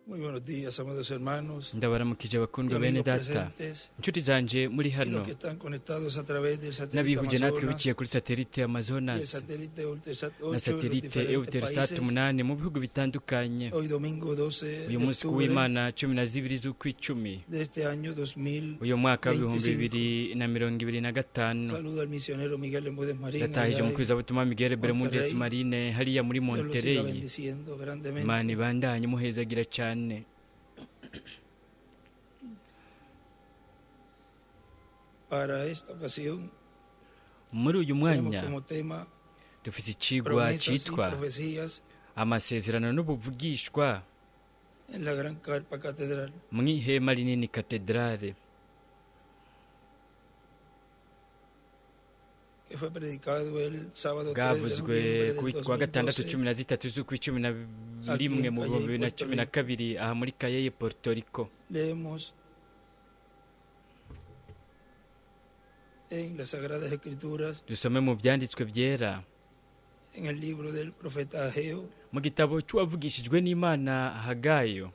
Muy buenos días, amados hermanos, ndabaramukije bakundwa bene amigos data presentes, inshuti zanje muri y hano los que están conectados a través del satélite n'abihuje natwe Amazonas biciye kuri satelite y el Amazonas satélite Eutelsat 8 na en los satelite diferentes Eutelsat países. 8 mu bihugu bitandukanye. Hoy domingo 12 uyu de munsi octubre w'Imana 12 z'ukwicumi de este año 2000. uyu mwaka w'ibihumbi 25. 2025. Saludo al misionero Miguel Bermúdez Marín, ndatahije allá umukwizabutumwa Miguel Bermúdez Monterrey. Marine hariya muri Dios lo siga Monterrey. bendiciendo grandemente. Imana ibandanye muhezagira cyane. Para esta ocasión muri uyu tenemos mwanya como tema dufite ikigwa promesas y cyitwa profecías amasezerano n'ubuvugishwa en la Gran Carpa Catedral. mu ihema rinini katedrale, Que fue predicado el sábado 3 de bwavuzwe noviembre ku del wa gatandatu 2012. 13 z'ukwicumi na rimwe mu bihumbi 2012 aha muri Cayeye, Puerto Rico. Leemos en las Sagradas Escrituras, Dusome mu byanditswe byera en el libro del profeta Ageo, mu gitabo cy'uwavugishijwe n'Imana Hagayo,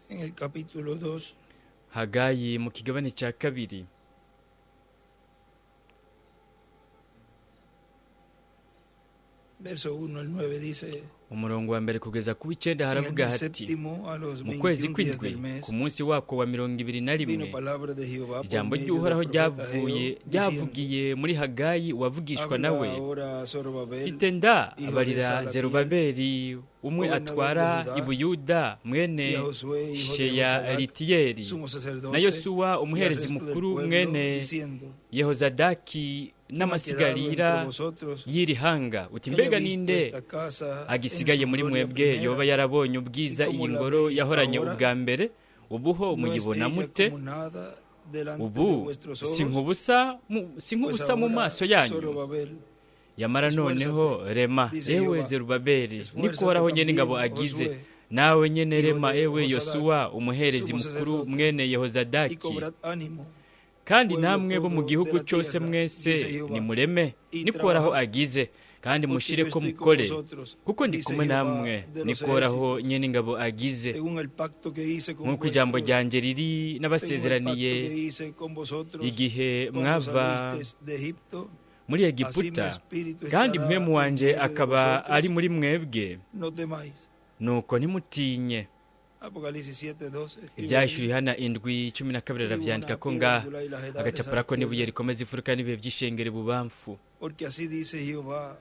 en el capítulo 2, Hagayi mu kigabane cya kabiri verso 1 al 9, dice: umurongo wa mbere kugeza ku w'icenda en el haravuga mes hati, séptimo, a los mu kwezi 21 días kw'indwi del mes, ku munsi wako wa 21 vino palabra de Jehová por ijambo medio ry'uhoraho del profeta ryavuye Ageo, diciendo: ryavugiye muri Hagayi uwavugishwa habla nawe ahora a Zorobabel, ite nda hijo de abarira Salatiel, Zerubabeli umwe gobernador atwara de Judá, i Buyuda mwene y a Josué, hijo de Sheyalitiyeli sumo sacerdote, na Yosuwa y al umuherezi resto del mukuru pueblo, mwene diciendo: Yehozadaki ¿quién ha quedado entre n'amasigarira vosotros y'iri hanga, uti que haya mbega visto ninde esta casa agisigaye en su muri gloria mwebwe primera? yoba yarabonye ubwiza Y como iyi la ngoro veis yahoranye ahora, ubwa mbere, ubuho no es muyibona ella mute? como nada delante de Ubu vuestros ojos, sinkubusa pues mu ahora, maso yanyu. Zorobabel, Yamara noneho rema, dice ewe Jehová, Zerubabeli, esfuérzate niko uhoraho nyene también, ingabo agize, Josué, nawe nyene hijo rema, de ewe Josadak, Yosuwa umuherezi sumo mukuru sacerdote, mwene y Yehozadaki, cobrad ánimo, kandi pueblo namwe bo mu todo gihugu de la cyose tierra, mwese dice Jehová, nimureme, y niko uhoraho trabajad, agize, kandi porque mushire yo ko estoy con mukore, vosotros, kuko ndi dice kumwe Jehová namwe, de los niko uhoraho ejércitos, nyene ingabo agize. según el pacto que hice con Nk'uko ijambo vuestros, ryanjye riri según el pacto n'abasezeraniye que hice con vosotros igihe cuando mwava salisteis de Egipto, muri así mi Egiputa, espíritu kandi estará mpwemu en wanje medio de akaba vosotros, ari muri mwebwe, no temáis. nuko ntimutinye. Apocalipsis 7:12. Ibyahishuriwe hana 7:12 arabyandika ko ngaha agacapura ko n'ibuye rikomeza ifuruka n'ibihe by'ishengere bubamfu. Porque así dice Jehová,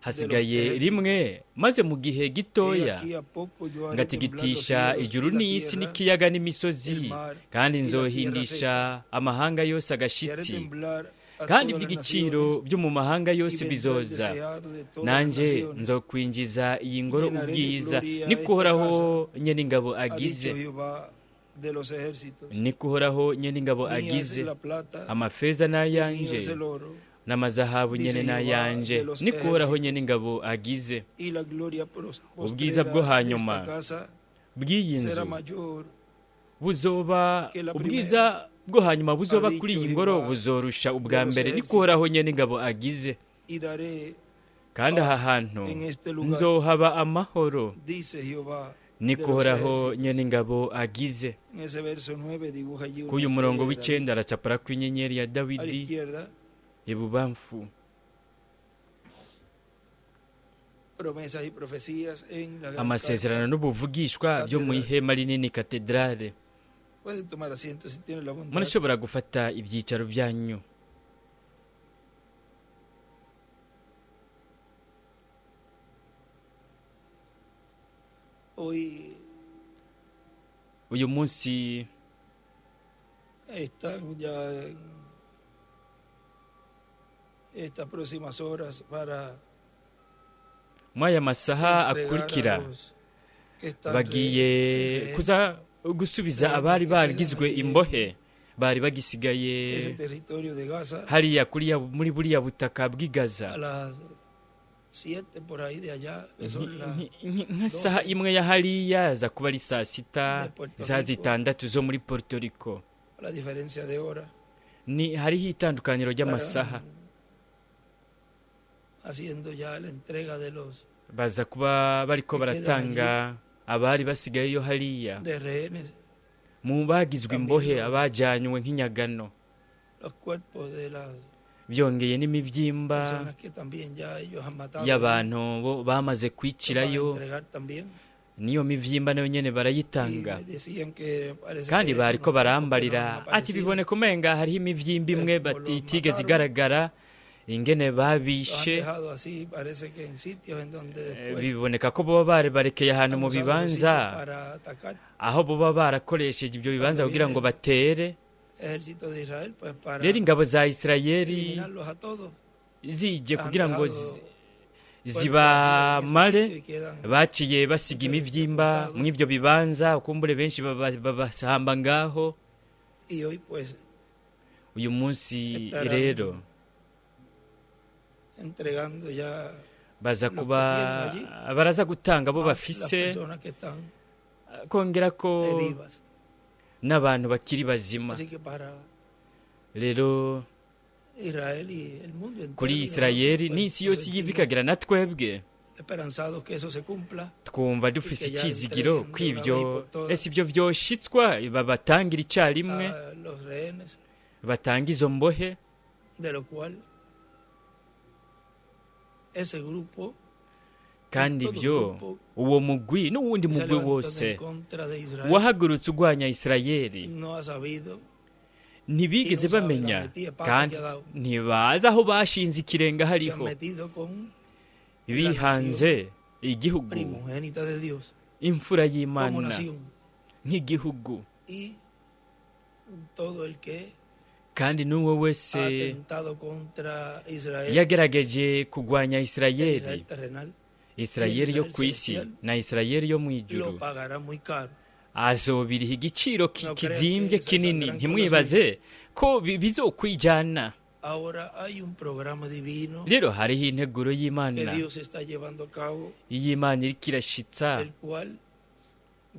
Hasigaye rimwe, maze mu gihe gitoya ngatigitisha ijuru n'isi n'ikiyaga n'imisozi, kandi nzohindisha amahanga yose agashitsi, kandi iby'igiciro byo mu mahanga yose bizoza, nanjye nzokwinjiza iyi ngoro ubwiza, niko uhoraho nyene ingabo agize, niko uhoraho nyene ingabo agize. Amafeza n'ayanje n'amazahabu nyene n'ayanje, niko uhoraho nyene ingabo agize. Ubwiza bwo hanyuma bw'iyi nzu buzoba, ubwiza bwo hanyuma buzoba kuri iyi ngoro buzorusha ubwa mbere, niko uhoraho nyene ingabo agize. Kandi aha hantu nzohaba amahoro, niko uhoraho nyene ingabo agize. K'uyu murongo w'icenda aracapura ko inyenyeri ya Dawidi ibubamfu. Amasezerano n'ubuvugishwa byo mu ihema rinini katedrale. Murashobora gufata ibyicaro byanyu. Uyu munsi mwaya masaha akurikira bagiye kuza gusubiza abari bagizwe imbohe, bari bagisigaye hariya muri buriya butaka bw'i Gaza. Nk'isaha imwe ya hariya za kuba ari 6 za 6 zo muri Puerto Rico. Hariho itandukaniro ry'amasaha. haciendo ya la entrega de los baza kuba bariko baratanga abari basigayeyo hariya de rehenes, mu bagizwe imbohe abajanywe nk'inyagano, los cuerpos de las byongeye n'imivyimba personas que también ya ellos han matado, y'abantu bo bamaze los van a kwicirayo, entregar también. niyo mivyimba nayo nyene Y barayitanga. me decían que parece Kandi que bariko unos cuerpos que no han barambarira ati aparecido, biboneka umenga hariho imivyimba imwe como los itigeze mataron, igaragara ingene los han babishe. dejado así, parece que en sitios en donde después Biboneka ko boba barekeye ahantu han mu usado esos sitios bibanza para atacar. aho boba barakoresheje ibyo bibanza Cuando kugira viene ngo batere. Ejército de Israel, pues para Rero ingabo za Isirayeli eliminarlos a todos, zije han kugira ngo dejado zibamare baciye basiga imivyimba mw'ivyo bibanza, kumbure benshi babasamba ngaho. y hoy pues Uyu munsi estarán rero entregando ya baza los kuba que tienen allí, baraza gutanga abo más las bafise, personas que están kongera ko vivas. n'abantu bakiri bazima. Así que para Rero Israel y el mundo entero, kuri y Isirayeli nosotros, n'isi pues, yose nos yiva sentimos ikagira na twebwe esperanzados que eso se cumpla, twumva dufise que ya icizigiro entreguen ko de una ivyo vez por todas ese ivyo vyoshitswa babatangira icarimwe, a los rehenes, batanga izo mbohe, de lo cual ese grupo kandi todo ivyo grupo uwo mugwi n'uwundi que se mugwi levantó wose en contra de Israel wahagurutse ugwanya Isirayeli no ha sabido ntibigeze bamenya kandi ntibazi aho bashinze ikirenga se han hariho, metido con bihanze igihugu primogénita de Dios imfura como y'Imana nación nk'igihugu, y todo el que kandi n'uwo ha wese atentado contra Israel, yagerageje kugwanya el Isirayeli, Israel terrenal, Isirayeli yo ku isi na Isirayeli yo mu lo ijuru, pagará muy caro. azobiriha igiciro kizimbye que se kinini. saldrán Ntimwibaze ko bizokwijana. Ahora hay un programa divino Rero hariho integuro que y'Imana, Dios está llevando a cabo, iyo Imana iriko irashitsa, el cual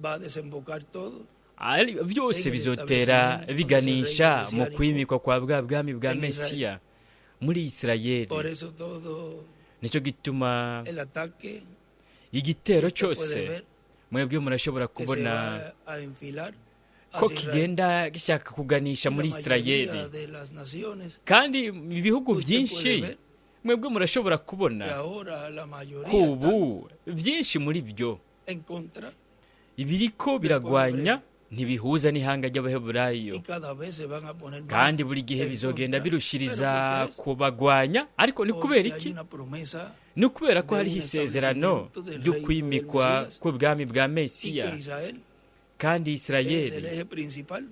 va a desembocar todo byose bizotera biganisha mu kwimikwa kwa bwa bwami bwa Mesiya muri Isirayeli. por eso todo Nicyo gituma el ataque igitero que usted puede cyose ver mwebwe murashobora que se kubona va a enfilar ko hacia Israel. kigenda gishaka kuganisha Y la muri mayoría Isirayeli, de las naciones kandi ibihugu usted byinshi puede ver mwebwe murashobora que kubona ahora la mayoría ko están ubu byinshi muri byo en contra ibiriko biragwanya ntibihuza n'ihanga ry'Abaheburayo, y cada vez se van a poner más kandi buri gihe en bizogenda contra. birushiriza Pero ¿por qué es? kubagwanya. Ariko ni kubera Porque hay iki? una promesa Ni ukubera ko de hariho un isezerano establecimiento del ryo reino kwimikwa del Mesías, k'ubwami bwa y Mesiya, que Israel kandi es el Isirayeli eje principal.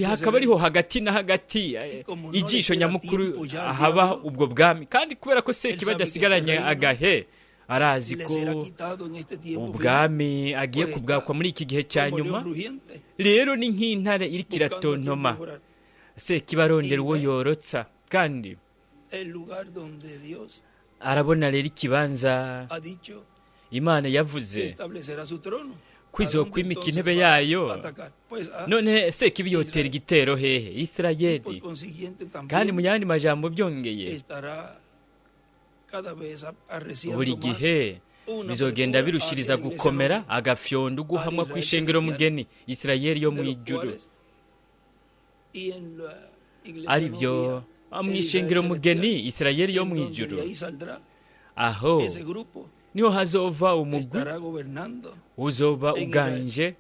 hakaba ariho hagati na hagati como no ijisho le queda nyamukuru tiempo ya al haba diablo, ubwo bwami, kandi kubera ko Sekibi él sabe que adasigaranye este reino agahe, arazi le ko será quitado en este tiempo final, ubwami agiye pues kubwakwa muri iki gihe cya como nyuma. león rugiente, Rero ni nk'intare iriko buscando a quien iratontoma, devorar. Sekibi arondera uwo Ibe. yorotsa, kandi El lugar donde Dios arabona rero ikibanza ha dicho Imana que yavuze establecerá su trono. ko ¿A dónde izokwimika entonces intebe va yayo. a atacar? Pues a None Sekibi yotera Israel. igitero hehe? Y por Isirayeli. consiguiente Kandi mu también yandi majambo byongeye, estará cada vez arreciando buri más gihe una bizogenda apertura birushiriza hacia la iglesia gukomera novia, agafyondo uguhamwa Israel kw'ishengero celestial, mugeni Isirayeli yo de mu los ijuru, cuales, y en la iglesia ari byo novia, mu el ishengero Israel mugeni celestial, Isirayeli yo en mu donde ijuru, de ahí saldrá aho ese grupo, niho hazova umugwi estará gobernando uzoba en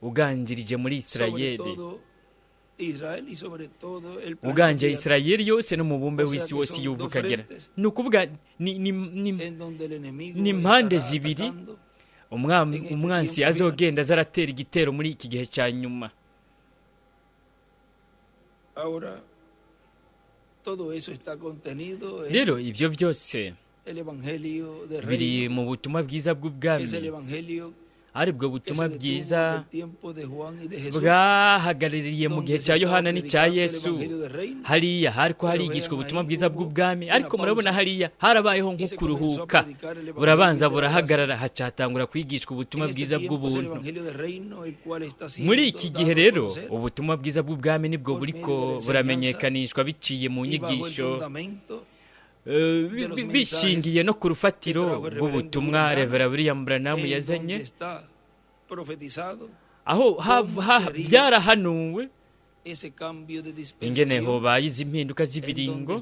uganjirije muri sobre Isirayeli, todo Israel y sobre todo el planeta uganje Tierra, Isirayeli yose no mu bumbe O sea w'isi que wose son yuva dos ukagera. frentes. Ni ukuvuga ni en donde el enemigo ni impande estará zibiri atacando. umwansi tiempo azogenda azaratera igitero muri iki gihe cya nyuma. Ahora todo eso está contenido en Rero ibyo byose el evangelio del biri reino, mu butumwa bwiza que es el bw'ubwami, evangelio ari bwo que butumwa se detuvo bwiza en el tiempo de Juan y de Jesús, bwahagarariye mu donde gihe se cya estaba Yohana n'icya predicando el Yesu. evangelio del reino. Hariya hariko Pero harigishwa vean ubutumwa ahí bwiza hubo bw'ubwami, una ariko murabona pausa. hariya harabayeho nko Y se comenzó a kuruhuka, predicar el evangelio burabanza de la burahagarara, hacatangura kwigishwa ubutumwa En este bwiza tiempo es el bw'ubuntu. evangelio del reino, el cual está siendo Muri iki dado gihe a rero conocer ubutumwa bwiza bw'ubwami nibwo por medio buriko de la buramenyekanishwa biciye mu y bajo el nyigisho, fundamento bishingiye no ku rufatiro rw'ubutumwa Reverend William Branham yazanye, aho byarahanuwe ingene hobaye izi mpinduka z'ibiringo,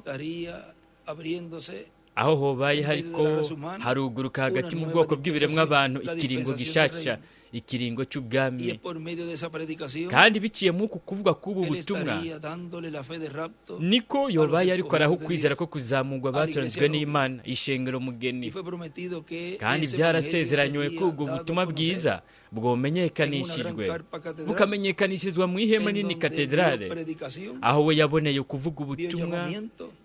aho hobaye hariko haruguruka hagati mu bwoko bw'ibiremwa abantu ikiringo gishasha, ikiringo cy'ubwami. Kandi biciye mu kuvuga k'ubu butumwa niko yobaye ariko araho kwizera ko kuzamurwa batoranzwe n'Imana, ishengero mugeni. Kandi byarasezeranywe ko ubwo butumwa bwiza bwomenyekanishijwe, bukamenyekanishirizwa mu ihema nini katedrale, aho we yaboneye kuvuga ubutumwa.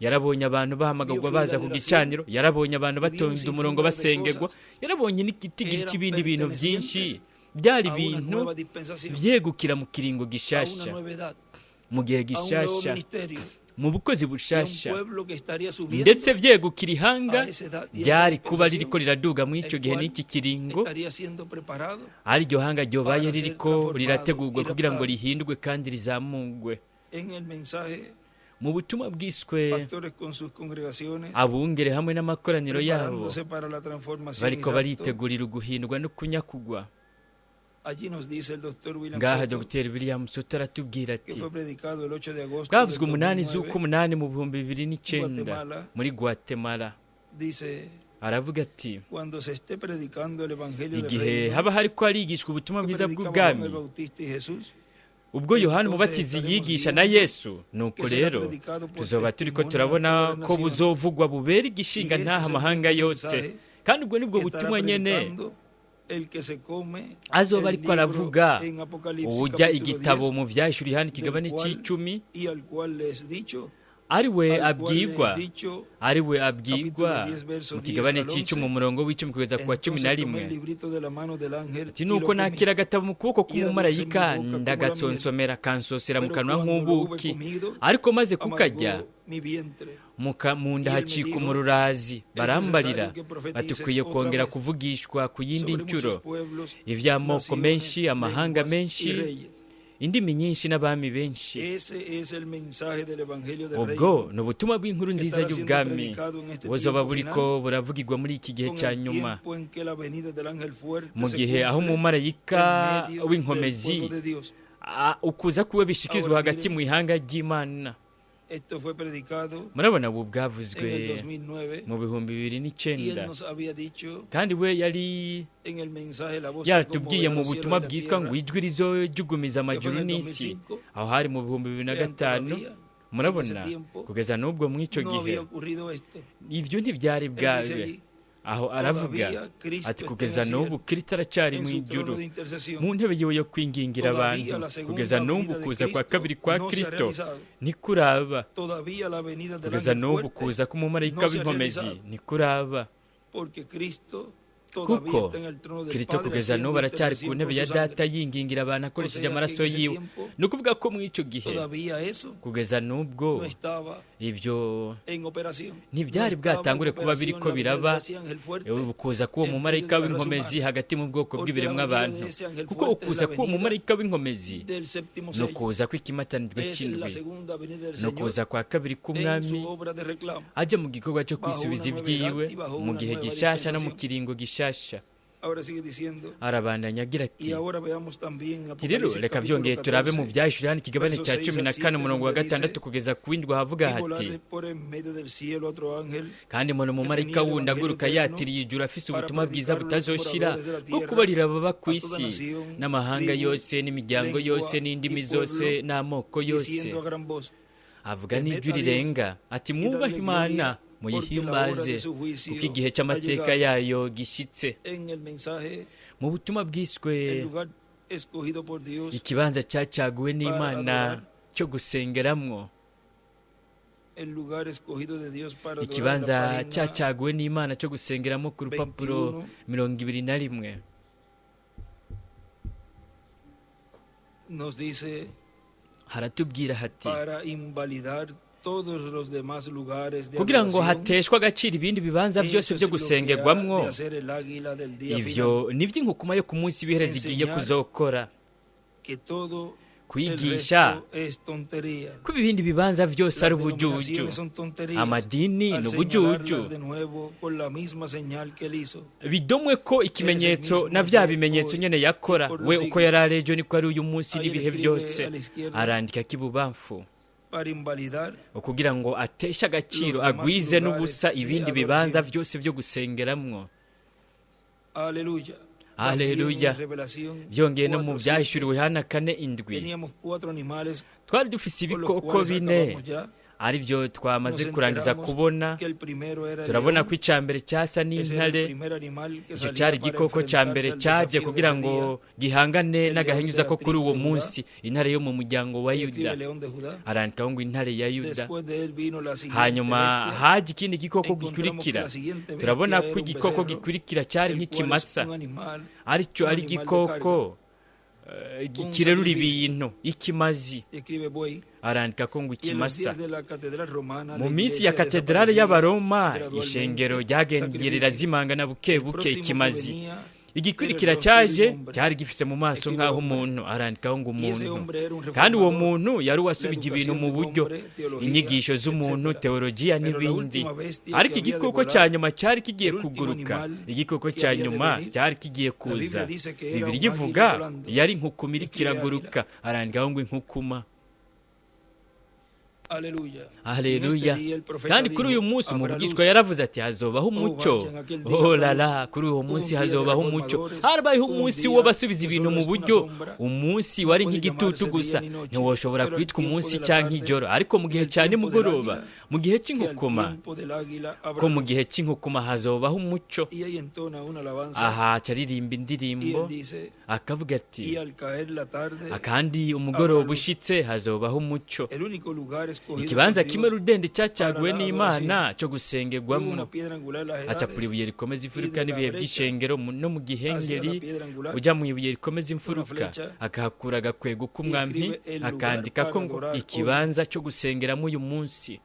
Yarabonye abantu bahamagagwa baza ku gicaniro, yarabonye abantu batonda umurongo basengerwa, yarabonye n'igitigiri cy'ibindi bintu byinshi. Byari ibintu byegukira mu kiringo gishasha, mu gihe gishasha, mu bukozi bushasha, ndetse vyegukira ihanga ryari kuba ririko riraduga muri icyo gihe n'iki kiringo. Ari ryo hanga ryobaye ririko rirategurwa kugira ngo rihindwe kandi rizamugwe. Mu butumwa bwiswe abungere hamwe n'amakoraniro yabo bariko baritegurira guhindwa no kunyakugwa. Ngaha Dr. William Soto aratubwira ati, bwavuzwe 8 z'ukw'umunani mu 2009 muri Guatemala. Aravuga ati, igihe haba hariko harigishwa ubutumwa bwiza bw'ubwami, ubwo Yohana Umubatizi yigisha na Yesu, nuko rero tuzoba turiko turabona ko buzovugwa bubera igishinga ntaha amahanga yose. Kandi ubwo nibwo butumwa nyene azoba ariko aravuga uwujya igitabo mu Vyahishuriwe Yohana ikigabane c'10, ariwe abwirwa mu kigabane c'10 mu murongo w'10 kugeza ku wa 11. Ati, nuko nakira agatabo mu kuboko k'umumarayika, ndagatsonsomera kansosera mu kanwa nk'ubuki, ariko maze kukarya mu nda hacika umururazi. Barambarira bati, ukwiye kongera kuvugishwa ku yindi ncuro ivy'amoko menshi, amahanga menshi, indimi nyinshi n'abami benshi. Ubwo ni ubutumwa bw'inkuru nziza y'ubwami buzoba buriko buravugirwa muri iki gihe cya nyuma, mu gihe aho umumarayika w'inkomezi ukuza kuwe bishikirizwa hagati mu ihanga ry'Imana. Murabona ubu bwavuzwe mu 2009, kandi we yari yaratubwiye mu butumwa bwitwa ngo ijwi rizojugumiza amajuru n'isi, aho hari mu 2005. Murabona kugeza n'ubwo mu icyo gihe ibyo ntibyari bwawe. Aho aravuga ati, kugeza n'ubu Kristo aracyari mu ijuru mu ntebe yiwe yo kwingingira abantu. Kugeza n'ubu kuza kwa kabiri kwa Kristo ntikuraba, kugeza n'ubu kuza k'umumarayika w'inkomezi ntikuraba, kuko Kristo kugeza n'ubu aracyari ku ntebe ya Data yingingira abantu akoresheje amaraso yiwe. Ni ukuvuga ko mu icyo gihe kugeza n'ubwo ibyo ntibyari bwatangure kuba biriko biraba, ukuza k'uwo mumarayika w'inkomezi hagati mu bwoko bw'ibiremwa abantu, kuko ukuza k'uwo mumarayika w'inkomezi ni ukuza kw'ikimatanirwe cy'indwi, ni ukuza kwa kabiri k'umwami ajya mu gikorwa cyo kwisubiza ibyiwe mu gihe gishasha no mu kiringo gishasha. Arabandanya agira ati, rero reka byongeye turabe mu Vyahishuriwe Yohana ikigabane cya 14 umurongo wa 6 kugeza ku w'indwi, havuga hati, kandi mbona umumarayika wundi aguruka yatiriye ijuru afise ubutumwa bwiza butazoshira bwo kubarira ababa ku isi n'amahanga yose n'imiryango yose n'indimi zose n'amoko yose. Avuga n'ijwi rirenga ati, mwubahe Imana muyihimbaze, kuko igihe cy'amateka yayo gishyitse. Mu butumwa bwiswe ikibanza cyacaguwe n'Imana cyo gusengeramwo, ikibanza cyacaguwe n'Imana cyo gusengeramo ku rupapuro 21 haratubwira hati, kugira ngo hateshwe agaciro ibindi bibanza byose byo gusengerwamwo. Ivyo ni vy'inkukuma yo ku munsi w'iherezo igiye kuzokora, kwigisha ko ibindi bibanza byose ari ubujuju. Amadini ni ubujuju. Bidomwe ko ikimenyetso na bya bimenyetso nyene yakora, we uko yari ari ejo niko ari uyu munsi n'ibihe byose. Arandika k'ibubamfu kugira ngo ateshe agaciro, agwize n'ubusa ibindi bibanza byose byo gusengeramwo. Haleluya. Byongeye no mu byahishuriwe Yohana 4:7 twari dufise ibikoko 4 ari byo twamaze kurangiza kubona. Turabona ko icambere cyasa n'intare. Icyo cyari igikoko cyambere cyaje kugira ngo gihangane n'agahenyuza ko kuri uwo munsi, intare yo mu muryango wa Yuda. Arandikaho ngo intare ya Yuda. Hanyuma haje ikindi gikoko gikurikira. Turabona ko igikoko gikurikira cyari nk'ikimasa, aricyo ari igikoko kirerura ibintu, ikimazi. Arandika ko ngo ikimasa. Mu minsi ya katedrale y'Abaroma, ishengero ryagengerera zimangana buke buke ikimazi. Igikurikira cyaje cyari gifise mu maso nk'aho umuntu. Arandikaho ngo umuntu, kandi uwo muntu yari wasubije ibintu mu buryo, inyigisho z'umuntu, teologiya n'ibindi. Ariko igikoko cya nyuma cyari kigiye kuguruka, igikoko cya nyuma cyari kigiye kuza. Bibiliya ivuga yari inkukuma iriko iraguruka. Arandikaho ngo inkukuma. Haleluya. Kandi kuri uyu munsi umuvugishwa yaravuze ati hazobaho umucyo. Oh lala, kuri uwo munsi hazobaho umucyo. Harabayeho umunsi wo basubiza ibintu mu buryo. Umunsi wari nk'igitutu gusa, ntiwoshobora kwitwa umunsi cyangwa ijoro. Ariko mu gihe cya nimugoroba, mu gihe cy'inkukuma, ko mu gihe cy'inkukuma hazobaho umucyo. Aha caririmba indirimbo akavuga ati akandi umugoroba ushitse hazobaho umucyo. Ikibanza kimwe rudende cyacaguwe n'Imana cyo gusengerwamo. Acapura ibuye rikomeza imfuruka n'ibihe by'ishengero, no mu gihengeri ujya mu ibuye rikomeza imfuruka akahakura agakwego k'umwampi, akandika ko ngo ikibanza cyo gusengeramo uyu munsi.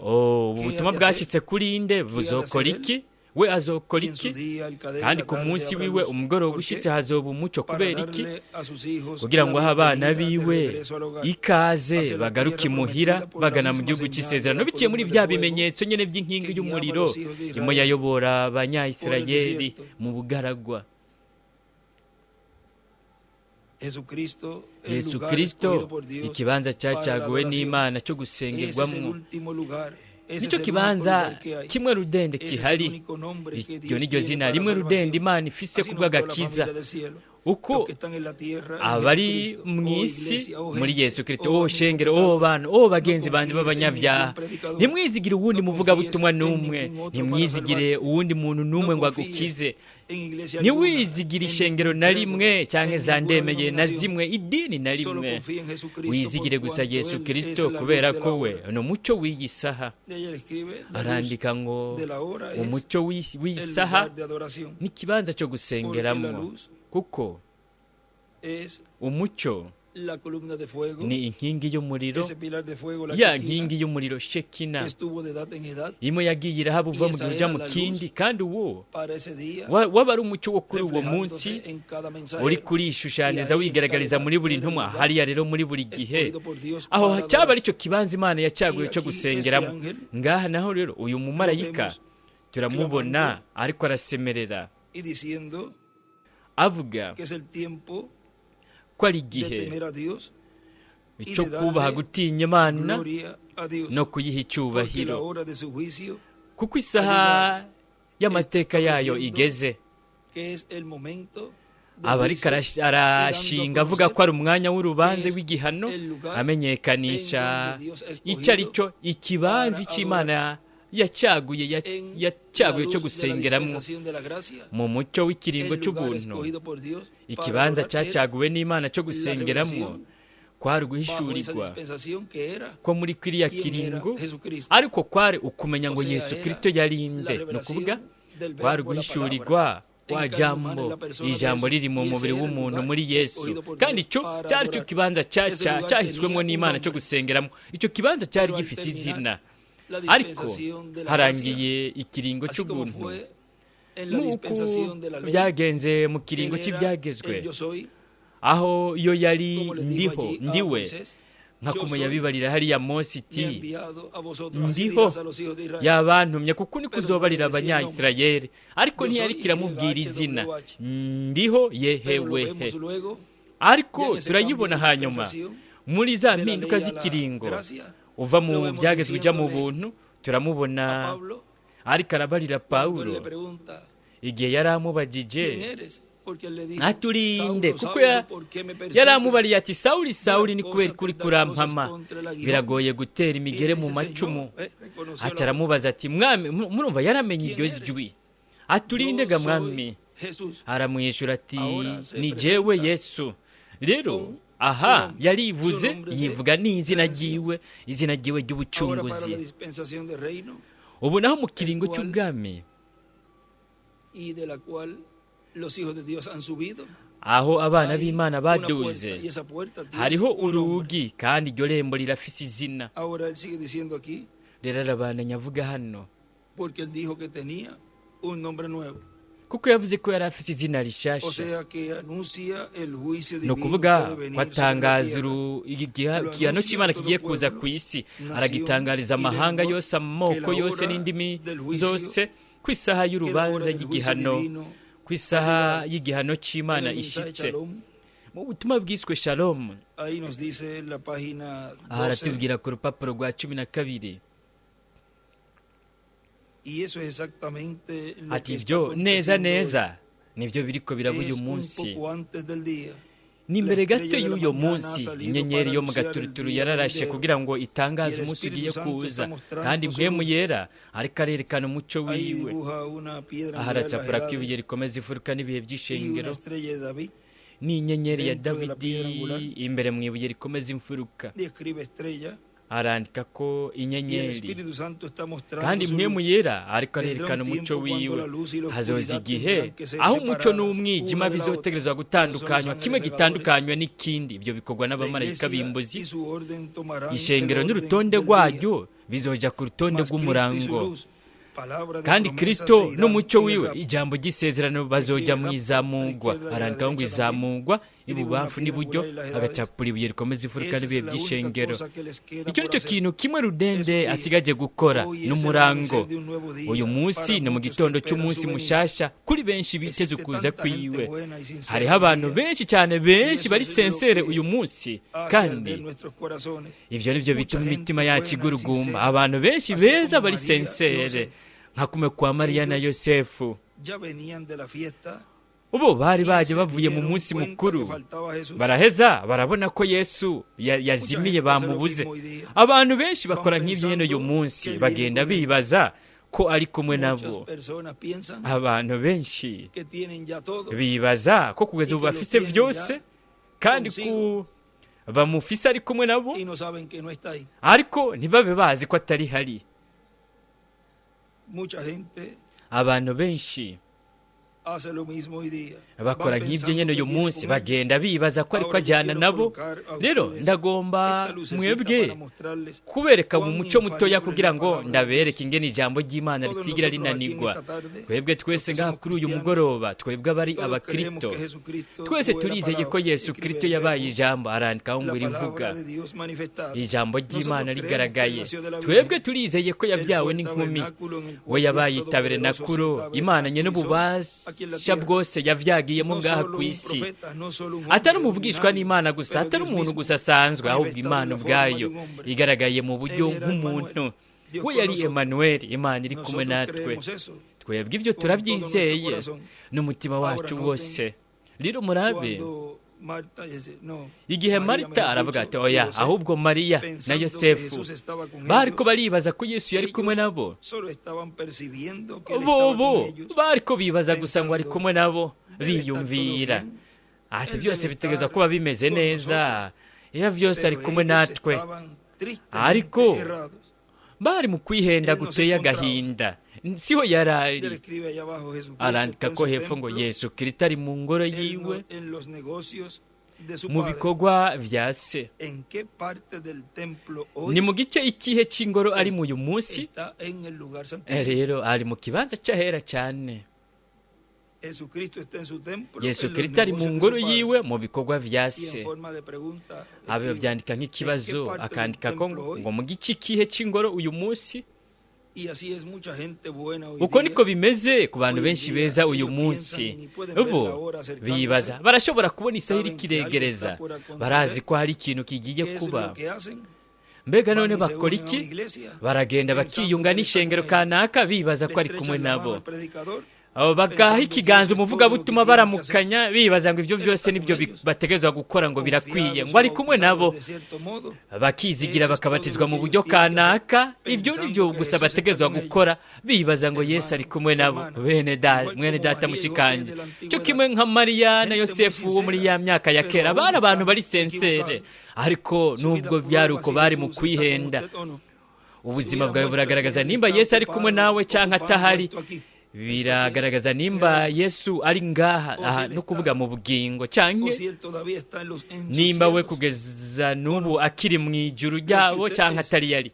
Ubutumwa bwashyitse kuri inde? Buzokora iki? We azokora iki? Kandi ku munsi wiwe umugoroba ushitse hazoba umucyo. Kubera iki? Kugira ngo abana biwe ikaze bagaruke imuhira bagana mu gihugu cy'isezerano, biciye muri bya bimenyetso nyene by'inkingi y'umuriro imo yayobora abanyayisirayeli mu bugaragwa. Yesu Kristo ikibanza cyacaguwe n'Imana cyo gusengerwamo. Nicyo kibanza kimwe rudende kihari. Iryo niryo zina rimwe rudende Imana ifise kubw'agakiza. Uko abari mu isi muri Yesu Kristo, shengero, bana, bagenzi bandi b'abanyabyaha, ntimwizigire uwundi muvuga butumwa n'umwe, ntimwizigire uwundi muntu n'umwe ngo agukize. Ntiwizigire ishengero na rimwe cyangwa zandemeye na zimwe, idini na rimwe. Wizigire gusa Yesu Kristo, kubera ko we ni umucyo w'iyi saha. Arandika ngo umucyo w'iyi saha n'ikibanza cyo gusengeramo, kuko umucyo ni inkingi y'umuriro. Ya nkingi y'umuriro Shekina imwe yagiye irahaba uva mu gihe uja mu kindi, kandi uwo waba ari umucyo wo kuri uwo munsi uri kurishushaniza wigaragariza muri buri ntumwa. Hariya rero muri buri gihe aho cyaba ari cyo kibanza Imana yacaguye cyo gusengeramo. Ngaha naho rero uyu mumarayika turamubona ariko arasemerera avuga ko ari igihe cyo kubaha gutinya Imana no kuyiha icyubahiro, kuko isaha y'amateka yayo igeze. aba ariko arashinga avuga ko ari umwanya w'urubanza w'igihano, amenyekanisha icyo ari cyo ikibanza cy'Imana yacaguye cyo gusengeramo mu mucyo w'ikiringo cy'ubuntu. Ikibanza cyacaguwe n'Imana cyo gusengeramo kwari guhishurirwa ko muri kiriya kiringo, ariko kwari ukumenya ngo Yesu Kristo yari inde. Ni ukuvuga kwari guhishurirwa kwa jambo, ijambo riri mu mubiri w'umuntu muri Yesu, kandi icyo cyari cyo kibanza cyahiswemo n'Imana cyo gusengeramo. Icyo kibanza cyari gifite izina. Ariko harangiye ikiringo cy'ubuntu, nk'uko byagenze mu kiringo cy'ibyagezwe. aho iyo yari ndiwe nka kumwe yabibarira hariya Mose iti ndiho yabantumye kuko ni kuzobarira abanyayisirayeli, ariko ntiyari kiramubwira izina ndiho yehewehe. Ariko turayibona hanyuma muri za mpinduka z'ikiringo uva mu byagezwe ujya mu buntu, turamubona ariko arabarira Pawulo igihe yari amubajije aturinde, kuko yari amubariye ati Sawuli Sawuli ni kubera kuri kurampama, biragoye gutera imigere mu macumu. Ati aramubaza ati mwami, murumva yaramenye iryo jwi, aturinde ga mwami. Aramwishyura ati ni jewe Yesu. Rero aha yarivuze, yivuga n'izina ryiwe, izina ryiwe ry'ubucunguzi. Ubu naho mu kiringo cy'ubwami aho abana b'Imana baduze, hariho urugi kandi iryo rembo rirafise izina. Rero arabandanya avuga hano kuko yavuze ko yari afise izina rishasha, ni ukuvuga ko atangaza igihano cy'Imana kigiye kuza ku isi, aragitangariza amahanga yose, amoko yose n'indimi zose, ku isaha y'urubanza y'igihano, ku isaha y'igihano cy'Imana ishitse. Mu butumwa bwiswe Shalom aha aratubwira ku rupapuro rwa 12 ati ibyo neza neza nibyo biriko biraba uyu munsi. N'imbere gato y'uyo munsi inyenyeri yo mu gaturuturu yararashe kugira ngo itangaze umunsi ugiye kuza, kandi mpwemu yera ariko arerekana umuco wiwe. Aha aracapura ko ibuye rikomeza ifuruka n'ibihe by'ishengero, n'inyenyeri ya Dawidi imbere mu ibuye rikomeza imfuruka. Arandika ko inyenyeri kandi mpwemu yera ariko arerekana umuco wiwe. Hazoza igihe aho umuco n'umwijima bizotegerezwa gutandukanywa, kimwe gitandukanywa n'ikindi. Ibyo bikorwa n'abamarayika b'imbuzi. Ishengero n'urutonde rwaryo bizoja ku rutonde rw'umurango, kandi Kristo n'umuco wiwe, ijambo ry'isezerano, bazoja mu izamugwa. Arandika ngo izamugwa ibubamfu n'iburyo, agacapura ibuye rikomeza ifuruka n'ibihe by'ishengero. Icyo nicyo kintu kimwe Rudende asigaje gukora n'umurango. Uyu munsi ni mu gitondo cy'umunsi mushasha kuri benshi biteze ukuza kwiwe. Hariho abantu benshi cyane, benshi bari sensere uyu munsi, kandi ivyo nivyo bituma imitima yacu igurugumba. Abantu benshi beza bari sensere, nka kumwe kwa Mariya na Yosefu. Ubu bari baje bavuye mu munsi mukuru, baraheza barabona ko Yesu yazimiye, bamubuze. Abantu benshi bakora nk'ibyo hino uyu munsi, bagenda bibaza ko ari kumwe nabo. Abantu benshi bibaza ko kugeza ubu bafise byose, kandi ko bamufise ari kumwe nabo, ariko ntibabe bazi ko atari hari. Abantu benshi bakora nk'ibyo nyene uyu munsi, bagenda bibaza ko ariko ajyana nabo. Rero ndagomba mwebwe kubereka mu muco mutoya kugira ngo ndabereke ingene ijambo ry'Imana ritigira rinanigwa. Twebwe twese ngaha kuri uyu mugoroba, twebwe abari abakristo, twese turizeye ko Yesu Kristo yabaye ijambo. Arandikaho ngo rivuga ijambo ry'Imana rigaragaye. Twebwe turizeye ko yabyawe n'inkumi, we yabaye tabernakulo, Imana nyene ububasha bwose yavyagiyemo ngaha ku isi. Atari umuvugishwa n'Imana gusa, atari umuntu gusa asanzwe, ahubwo Imana ubwayo igaragaye mu buryo nk'umuntu. We yari Emmanuel, Imana iri kumwe natwe. Twebwe ibyo turabyizeye n'umutima wacu wose. Rero murabe, igihe Marita aravuga ati oya, ahubwo Mariya na Yosefu bariko baribaza ko Yesu yari kumwe nabo. Bobo bariko bibaza gusa ngo ari kumwe nabo, biyumvira ati byose bitegeza kuba bimeze neza, iyo byose ari kumwe natwe. Ariko bari mu kwihenda guteye agahinda, siho yarari. Arandika ko hepfo ngo Yesu Kristo ari mu ngoro yiwe, mu bikorwa vya se. Ni mu gice ikihe cy'ingoro ari mu uyu munsi? Rero ari mu kibanza cyahera cyane. yesu kirisito ari mu ngoro yiwe mu bikorwa vya se. aba byandika nk'ikibazo akandika ko ngo mu gice kihe c'ingoro uyu munsi. uko niko bimeze ku bantu benshi beza uyu munsi. ubu bibaza barashobora kubona isaha iri kiregereza, barazi ko hari ikintu kigiye kuba. mbega none bakora iki? baragenda bakiyunga n'ishengero kanaka bibaza ko ari kumwe nabo. abo bagaha ikiganza umuvugabutumwa baramukanya bibaza ngo ivyo vyose nibyo bategezwa gukora ngo birakwiye, ngo ari kumwe nabo. bakizigira bakabatizwa mu buryo kanaka, ibyo nibyo gusa bategezwa gukora bibaza ngo Yesu ari kumwe nabo. mwene data mushikanje, cyo kimwe nka Mariya na Yosefu wo muri ya myaka ya kera bari abantu bari sensere, ariko nubwo byari uko bari mu kwihenda. ubuzima bwawe buragaragaza nimba Yesu ari kumwe nawe canke atahari. biragaragaza nimba Yesu ari ngaha, no kuvuga mu bugingo, canke nimba we kugeza n'ubu akiri mu ijuru ryabo canke atari yari.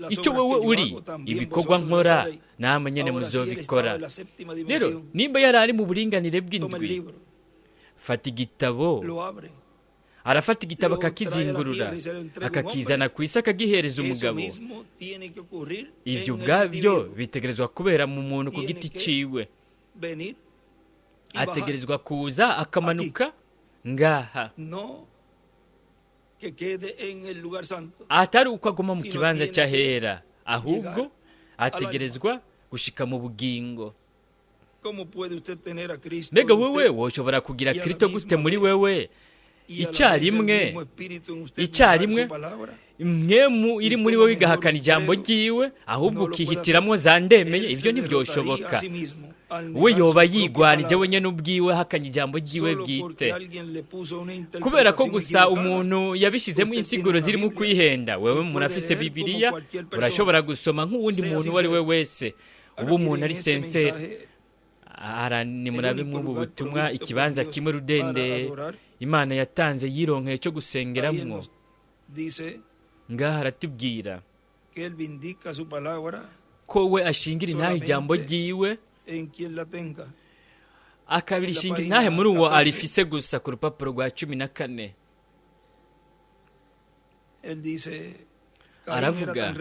icyo wowe uri, ibikorwa nkora namwe nyene muzobikora. rero nimba yari ari mu buringanire bw'indwi, fata igitabo, arafata igitabo akakizingurura akakizana ku isi akagihereza umugabo. ivyo ubwabyo bitegerezwa kubera mu muntu ku giti ciwe. ategerezwa kuza akamanuka ngaha, atari uko aguma mu kibanza cy'ahera, ahubwo ategerezwa gushika mu bugingo. mbega wewe woshobora kugira Kristo gute muri wewe icyarimwe mwemu iri muri wowe igahakana ijambo ryiwe, ahubwo ukihitiramo za ndemeye? ibyo ntibyoshoboka. we yoba yigwanije wenyine ubwiwe hakanya ijambo ryiwe bwite, kubera ko gusa umuntu yabishizemo insiguro zirimo kwihenda. wewe munafise Bibiliya urashobora gusoma nk'uwundi muntu uwo ari we wese. ubu umuntu ari sensere. ni murabe mw'ubu butumwa ikibanza kimwe rudende Imana yatanze yironkeye cyo gusengeramwo. ngaha aratubwira ko we ashingira intahe ijambo ryiwe, akabirishingira intahe muri uwo arifise gusa. ku rupapuro rwa 14 aravuga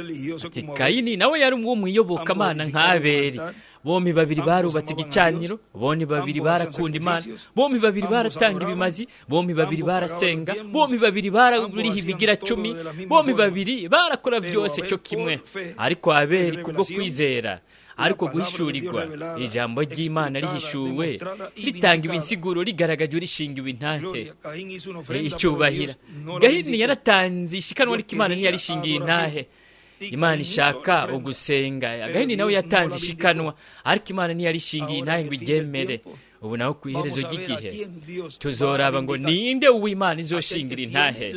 ati Kayini nawe yari uwo mwiyobokamana nk'Abeli. bombi babiri barubatse igicaniro, bombi babiri barakunda Imana, bombi babiri baratanga ibimazi, bombi babiri barasenga, bombi babiri baruriha ibigira 10, bombi babiri barakora byose cyo kimwe. ariko Abeli kubwo kwizera, ariko guhishurirwa ijambo ry'Imana rihishuwe, ritanga ibinsiguro rigaragaje rishingiwe intahe. icyubahira Gahini yaratanze ishikanwa ry'Imana ntiyarishingiye intahe. Imana ishaka ugusenga. Gahini nawe yatanze ishikanwa, ariko Imana ntiyarishingiye intahe ngo iryemere. ubu naho ku iherezo ry'igihe tuzoraba ngo ninde uw'Imana izoshingira intahe.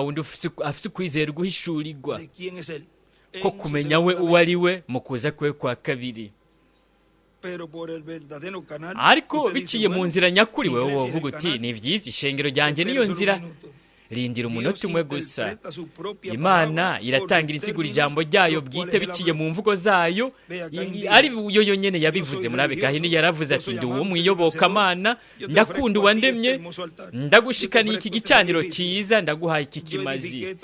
undi afise ukwizera guhishurirwa ko kumenya we uwo ari we mu kuza kwe kwa kabiri. ariko biciye mu nzira nyakuri, wewe wovuga uti ni byiza, ishengero ryanjye niyo nzira. rindira umunota umwe gusa. Imana iratangira insiguro ijambo ryayo bwite biciye mu mvugo zayo, ari yo yonyene yabivuze. muri Gahini yaravuze ati ndi uwo mwiyobokamana, ndakunda uwandemye, ndagushikaniye iki gicaniro cyiza, ndaguhaye iki kimazi,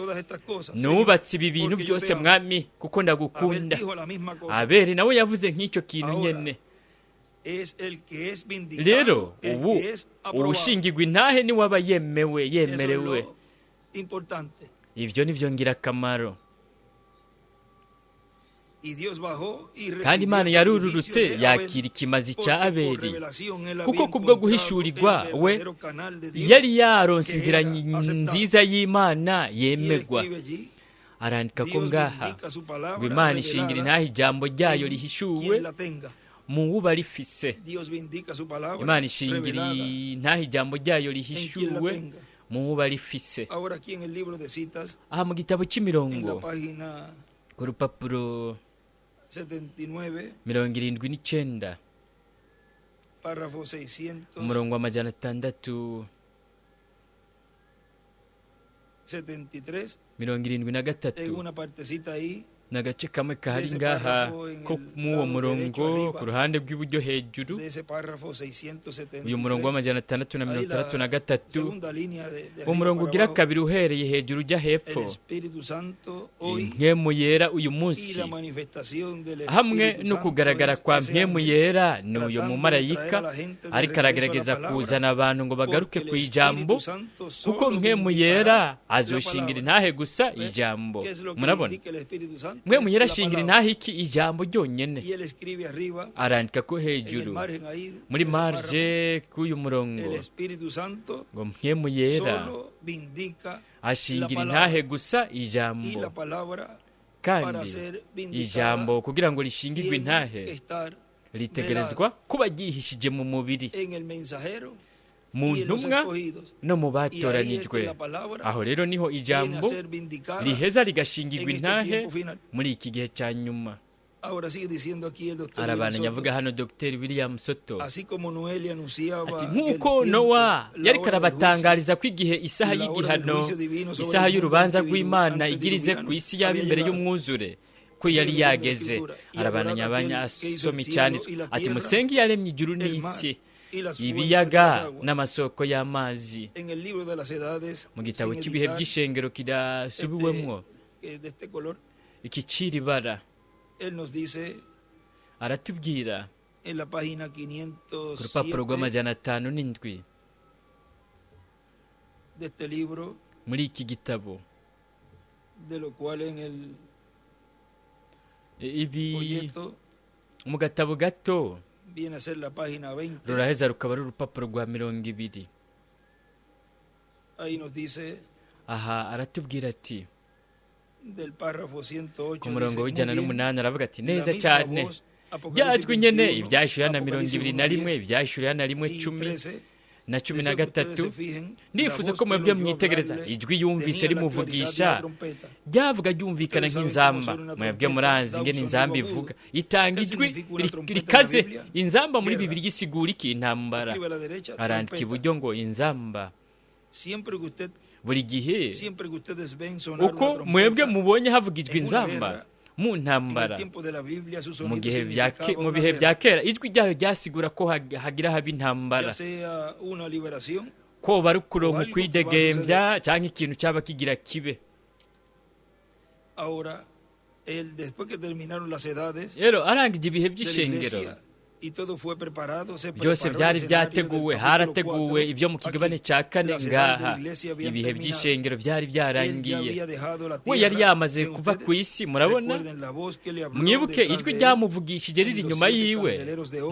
nubatse ibi bintu byose mwami kuko ndagukunda. Abeli nawe yavuze nk'icyo kintu nyene. rero ubu ubushingirwa intahe ni waba yemerewe. ivyo nivyo ngirakamaro. kandi Imana yarururutse yakira ikimazi cya Abeli, kuko kubwo guhishurirwa we yari yaronse inzira nziza y'Imana yemegwa. arandika ko ngaha ngo Imana ishingira intahe ijambo ryayo rihishuwe mu wuba rifise. Imana ishingira intahe ijambo ryayo rihishuwe mu wuba rifise. aha mu gitabo cy'imirongo ku rupapuro 79 umurongo wa 673 73 n'agace kamwe kahari ngaha ko mu uwo murongo ku ruhande rw'iburyo hejuru, uyu murongo w'amajana 663, umurongo ugira kabiri uhereye hejuru ujya hepfo. Mpwemu yera uyu munsi, hamwe no kugaragara kwa mpwemu yera, ni uyu mumarayika ariko aragerageza kuzana abantu ngo bagaruke ku ijambo, kuko mpwemu yera azoshingira intahe gusa ijambo. Murabona, mpwemu yera ashingira intahe iki? Ijambo ryonyene. Arandika ko hejuru muri marge k'uyu murongo ngo mpwemu yera ashingira intahe gusa ijambo, kandi ijambo kugira ngo rishingirwe intahe ritegerezwa kuba ryihishije mu mubiri, mu ntumwa no mu batoranijwe. Aho rero niho ijambo riheza rigashingirwa intahe muri iki gihe cya nyuma. Arabandanya avuga hano Dr. William Soto ati, nk'uko Nowa yariko arabatangariza ko igihe isaha y'igihano, isaha y'urubanza rw'Imana igirize ku isi yaba imbere y'umwuzure, ko yari yageze. Arabandanya abanyasoma icyanditswe ati, musenge yaremye ijuru n'isi, ibiyaga n'amasoko y'amazi. Mu gitabo cy'ibihe by'ishengero kirasubiwemwo iki ciribara, aratubwira ku rupapuro rw'amajana 507 muri iki gitabo, ibi mu gatabo gato ruraheza rukaba ari urupapuro rwa 20. Aha aratubwira ati ku murongo w'108 aravuga ati, neza cyane byajwe nyene ibyashura na 21, ibyashura na 10 na 13. Nifuza ko mwebwe mwitegereza ijwi yumvise rimuvugisha, ryavuga ryumvikana nk'inzamba. Mwebwe murazi ingene inzamba ivuga, itanga ijwi rikaze. Inzamba muri Bibiliya isigura iki? Intambara. Arandika iburyo ngo inzamba. Buri gihe uko mwebwe mubonye havugijwe inzamba mu ntambara, mu bihe bya kera ijwi ryayo ryasigura ko hagira haba intambara, ko bari kuronka kwidegembya cyangwa ikintu cyaba kigira kibe. Rero arangije ibihe by'ishengero, byose byari byateguwe, harateguwe ibyo mu kigabane cya 4 ngaha. Ibihe by'ishengero byari byarangiye, we yari yamaze kuva ku isi. Murabona, mwibuke ijwi ryamuvugishije riri inyuma yiwe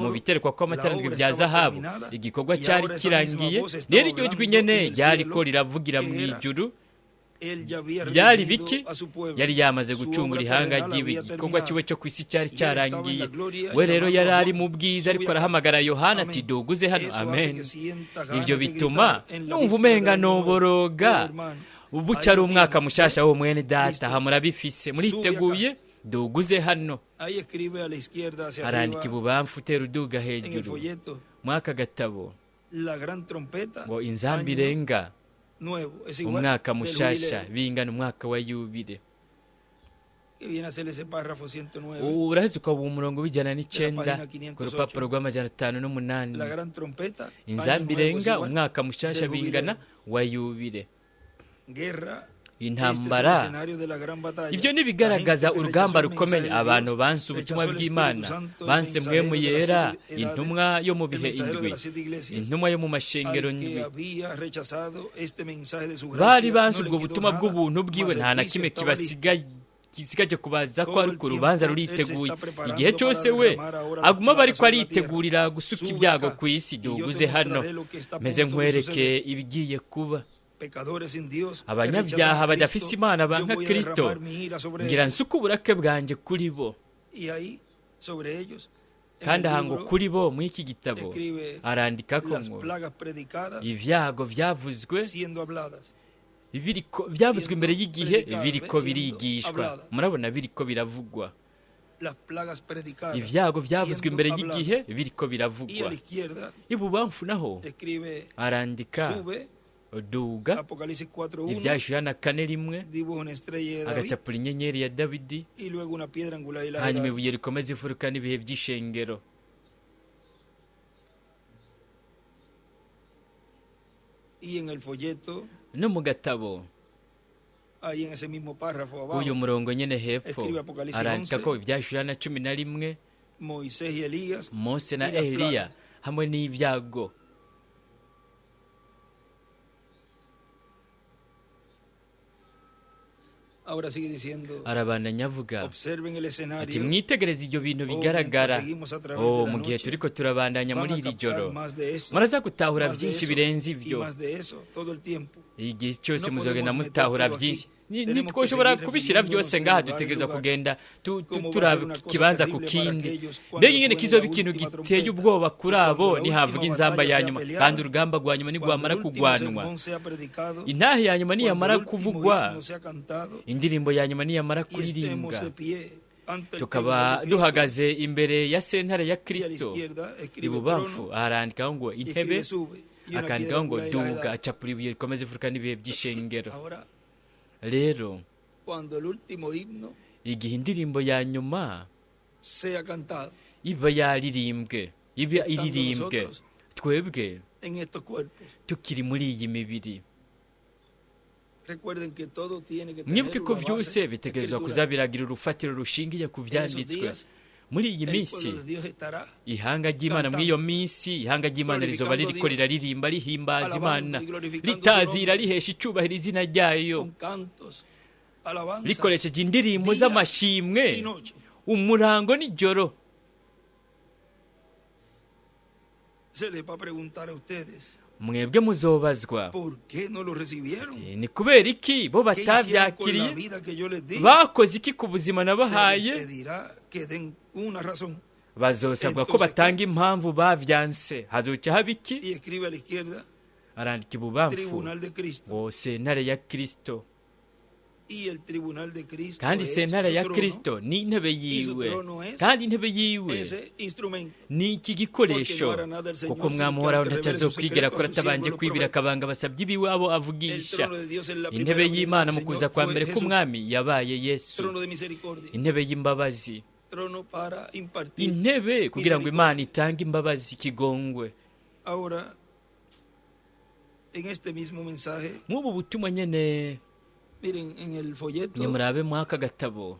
mu biterekwa kw'amatarandwi bya zahabu. Igikorwa cyari kirangiye, rero iryo jwi nyene ryariko riravugira mu ijuru. Byari biki? Yari yamaze gucungura ihanga ryiwe, igikorwa kiwe cyo ku isi cyari cyarangiye. We rero yari ari mu bwiza, ariko arahamagara Yohana ati, duguze hano. Amen. Ibyo bituma numva umenga noboroga. Ubu cyari umwaka mushasha wo mwene data, ha murabifise, muriteguye? Duguze hano. Arandika ibubamfu utera uduga hejuru mwaka gatabo ngo inzamba irenga, umwaka mushasha bingana umwaka wa yubile. Uraheze ukaba umurongo w'109 ku rupapuro rw'amajana 508. Inzamba irenga, umwaka mushasha bingana wa yubile. Intambara, ibyo nibigaragaza urugamba rukomeye. Abantu banse ubutumwa bw'Imana, banse mpwemu yera, intumwa yo mu bihe 7, intumwa yo mu mashengero 7. Bari banse ubwo butumwa bw'ubuntu bwiwe, nta na kimwe kisigaje kubaza ko ari ku rubanza ruriteguye. Igihe cyose we aguma bari ko aritegurira gusuka ibyago ku isi. Duguze hano meze nkwereke ibigiye kuba. Abanyabyaha badafise Imana banka Kristo, ngira nsuka uburake bwanje kuri bo. Kandi ahango kuri bo mu iki gitabo arandika ko ngo ibyago byavuzwe, byavuzwe imbere y'igihe, biriko birigishwa. Murabona, biriko biravugwa. Ibyago byavuzwe imbere y'igihe, biriko biravugwa. Ibubamfu naho arandika duga Apocalipsis 4:1, ibyashushana kane rimwe dibuja una estrella de David agacapura inyenyeri ya Dawidi, y luego una piedra angular y la hanyuma de ibuye rikomeza imfuruka n'ibihe by'ishengero. Y en el folleto, No mu gatabo ahí en ese mismo párrafo abajo, uyu murongo nyene hepfo escribe Apocalipsis arandika 11, ko ibyashushana 11 Moisés y Elías Mose na y las Eliya plagas. hamwe n'ibyago. Ahora sigue diciendo, Arabandanya avuga observen el ati escenario, mwitegereze ibyo bintu o bigaragara. mientras seguimos a través de la Mu gihe noche, turiko turabandanya van muri a iri captar joro más de eso, muraza gutahura más de byinshi eso, birenze y ibyo. más de eso todo el tiempo. Igihe cyose No muzogenda podemos mutahura meter todo byinshi. aquí. Tenemos Ntitwoshobora que seguir kubishyira refiriéndonos byose de ngaha, lugar en dutegereza lugar. kugenda Cómo va a turaba ser una cosa ikibanza ku terrible kindi. para aquellos cuando Mbega ingene suene kizoba la ikintu última giteye trompeta, ubwoba kuri y abo cuando la nihavuga última inzamba batalla ya sea nyuma, peleada, kandi urugamba rwa nyuma cuando nigwamara el último kugwanwa, sermón sea predicado, intahe ya nyuma cuando niyamara el último kuvugwa, himno sea cantado, indirimbo ya nyuma niyamara y estemos kuririmbwa, de pie ante el tukaba tribunal de Cristo, duhagaze imbere ya sentare ya y a la Kristo. izquierda escribe Ibubamfu trono harandikaho ngo y intebe, escribe sube, y una piedra akandikaho ngo angular y la duga, edad. acapura ibuye rikomeza imfuruka n'ibihe by'ishengero. Ahora, Rero cuando el último himno igihe indirimbo ya nyuma sea cantado iba yaririmbwe, iba estando iririmbwe, nosotros twebwe en estos cuerpos, tukiri muri iyi mibiri, recuerden que todo tiene que mwibuke tener ko una byose base bitegerezwa escritural. kuzabiragira urufatiro rushingiye ku En esos byanditswe. días, Muri iyi el minsi pueblo de Dios estará ihanga ry'Imana, muri iyo minsi ihanga ry'Imana rizoba ririko riraririmba rihimbaza Imana, ritazira rihesha icubahiro izina ryayo, con cantos, alabanzas, rikoresheje indirimbo día z'amashimwe y noche. umurango n'ijoro. Se les va a preguntar a ustedes, Mwebwe muzobazwa, ¿por qué no lo recibieron? ni kubera iki bo ¿Qué hicieron con la batabyakiriye? vida que yo les di? Bakoze iki ku buzima Se les nabahaye? pedirá que den una razón. Bazosabwa ko batanga impamvu bavyanse. Hazoca haba iki? Y escribe a la izquierda, Arandika ibubamfu Tribunal de Cristo. ngo sentare ya Kristo, Y el Tribunal de Cristo kandi es sentare su ya trono, Kristo ni intebe y su yiwe, trono es kandi intebe yiwe ese instrumento. ni iki gikoresho, kuko umwami uhoraho ntacyazokwigira ko atabanje kwibira akabanga basabye ibiwabo El avugisha. trono de Dios es la Intebe primera venida y'Imana del mu kuza Señor, kwa fue mbere Jesús. k'umwami yabaye Yesu, Trono de misericordia, intebe y'imbabazi, trono para impartir. intebe kugira ngo Imana itange imbabazi, ikigongwe. Ahora, en este mismo mensaje, Nk'ubu butumwa nyene miren, en el folleto, nimurabe mwaka gatabo,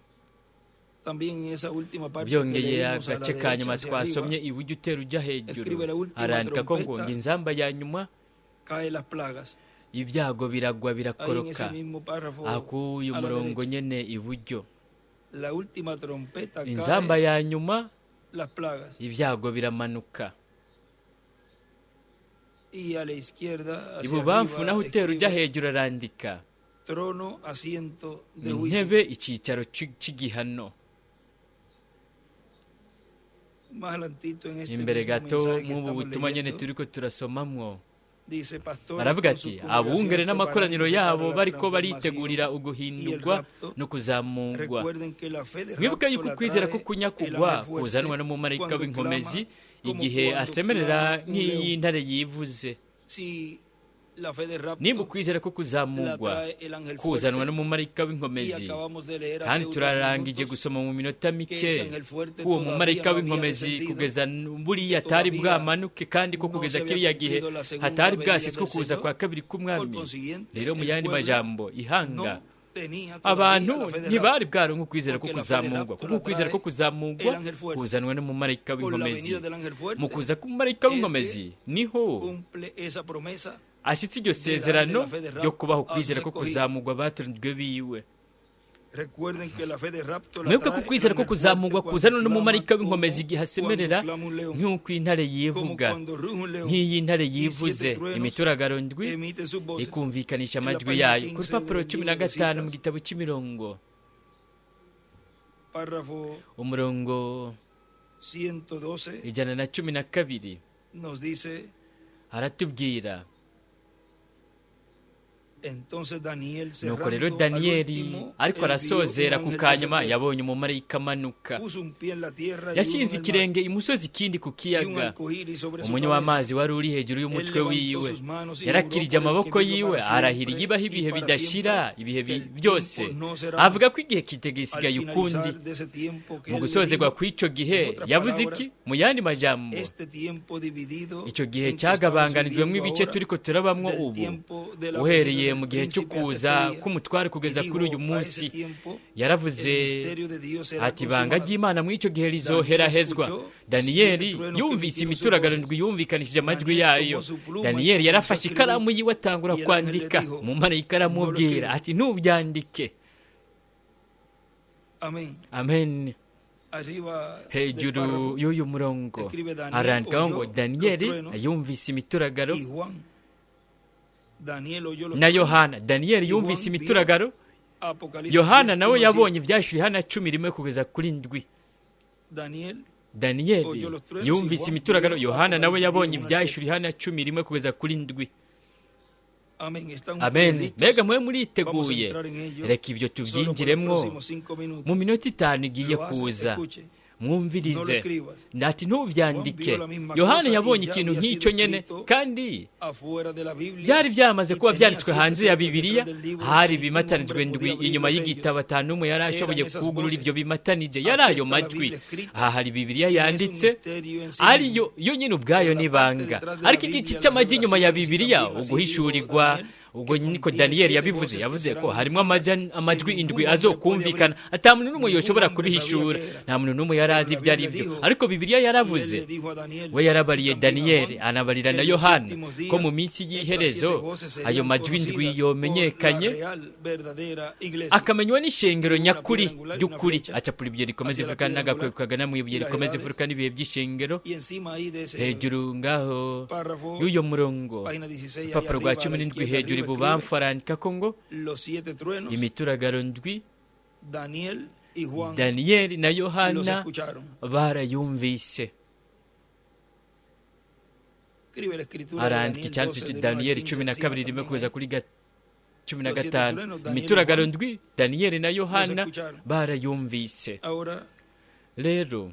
también en esa última parte que byongeye leímos a la agace ka derecha nyuma hacia twasomye arriba, iburyo utera ujya escribe la hejuru, última arandika ko ngo trompeta, inzamba ya nyuma caen las plagas. ibyago biragwa Ahí en ese birakoroka. mismo párrafo, Aha k'uyu a la murongo derecha, nyene iburyo, la última trompeta inzamba cae, ya nyuma las plagas. ibyago biramanuka. Y a la izquierda, hacia Ibubamfu arriba, naho utera ujya escribe hejuru arandika trono, asiento de intebe, juicio. icyicaro cy'igihano. Más adelantito en este Imbere mismo gato mensaje que mw'ubu estamos butumwa nyene leyendo, turiko turasomamwo, dice pastores aravuga con sus ati abungere congregaciones n'amakoraniro preparándose yabo para la bariko transformación baritegurira y el uguhindurwa rapto. no kuzamurwa. Recuerden que la fe de Mwibuke rapto yuko la ukwizera ko trae el kunyakugwa ángel fuerte kuzanwa n'umumarayika cuando w'inkomezi clama, como igihe cuando asemerera clama un león. nk'iy'intare yivuze. Si la fe de rapto Nimba ukwizera ko la kuzamurwa trae el ángel kuzanwa fuerte, n'umumarayika y w'inkomezi, acabamos de leer kandi hace unos turarangije minutos gusoma mu minota que mike ese ángel fuerte ko uwo todavía mumarayika no había w'inkomezi descendido, kugeza buriya que atari todavía bwamanuke, kandi ko no kugeza se había kiriya gihe cumplido la segunda hatari venida bwashyizwe del kuza Señor. kwa kabiri Por k'umwami. consiguiente, Rero mu el yandi pueblo majambo, ihanga, no tenía abantu todavía la fe de ntibari rapto, bwaronka ukwizera ko porque la fe de kuzamurwa, rapto kuko la ukwizera ko trae kuzamurwa el ángel fuerte. kuzanwa n'umumarayika Con la w'inkomezi. venida del ángel fuerte, Mu kuza k'umumarayika es w'inkomezi niho cumple esa promesa ashyitse iryo sezerano ryo kubaho ukwizera ko kuzamurwa abatoranyijwe biwe. Recuerden que la fe de rapto la Mwibuke ko trae ukwizera el ko ángel kuzamurwa fuerte kuzanwa cuando n'umumarayika clama, w'inkomezi igihe como asemerera cuando clama un león, nk'uko intare como yivuga, cuando ruge un león, nk'iy'intare y yivuze, siete truenos imituragaro ndwi emite sus voces. ikumvikanisha En la amajwi página yayo. Ku 15 rupapuro del 15 libro de mu citas, gitabo cy'imirongo, párrafo umurongo 112 112 nos dice, haratubwira nuko rero daniyeli ariko arasozera ku kanyuma yabonye umumarayika amanuka, yashinze ikirenge imusozi ikindi ku kiyaga. umunya w'amazi wari uri hejuru y'umutwe wiwe yarakirije amaboko yiwe, arahira yibaho ibihe bidashira, ibihe byose. avuga ko igihe kitagisigaye ukundi. mu gusozerwa kw'icyo gihe yavuze iki? mu yandi majambo, icyo gihe cyagabanganijwemo ibice turiko turabamwo ubu, uhereye mu gihe cyo kuza k'umutware kugeza kuri uyu munsi. yaravuze ati ibanga ry'Imana muri icyo gihe rizoherahezwa. daniyeli yumvise imituragaro ndwi yumvikanishije amajwi yayo. daniyeli yarafashe ikaramu yiwe atangura kwandika. umumarayika aramubwira ati ntubyandike. amen. hejuru y'uyu murongo harandikaho ngo daniyeli yumvise imituragaro na Yohana. daniyeli yumvise imituragaro, Yohana nawe yabonye ibyashyuye hana 11 kugeza kuri 7. daniyeli yumvise imituragaro, Yohana nawe yabonye ibyashyuye hana 11 kugeza kuri 7. amen. mbega mwe muriteguye? reka ibyo tubyinjiremwo mu minota 5 igiye kuza. mwumvirize ndati ntubyandike. Yohana yabonye ikintu nk'icyo nyene, kandi byari byamaze kuba byanditswe hanze ya Bibiliya. hari bimatanijwe ndwi inyuma y'igitabo, atanumwe yari ashoboye kugurura ibyo bimatanije, yari ayo majwi. aha hari Bibiliya yanditse, ariyo yo nyine ubwayo n'ibanga. ariko igice cy'amajwi inyuma ya Bibiliya uguhishurirwa. ubwo niko daniyeli yabivuze. yavuze ko harimo amajwi indwi azokumvikana, ata muntu n'umwe yoshobora kurihishura. nta muntu n'umwe yari azi ibyo ari byo, ariko Bibiliya yaravuze. we yarabariye daniyeli, anabarira na Yohana ko mu minsi y'iherezo ayo majwi indwi yomenyekanye, akamenywa n'ishengero nyakuri ry'ukuri. acapura ibyo rikomeza ivuka n'agakwego kagana mu ibuye rikomeza ivuka n'ibihe by'ishengero. hejuru ngaho y'uyo murongo urupapuro rwa 17 hejuru ibubamfu arandika ko ngo imituragaro ndwi daniyeli na Yohana barayumvise. arandika icyanditse daniyeli 12 kugeza kuri 15. imituragaro ndwi daniyeli na Yohana barayumvise. rero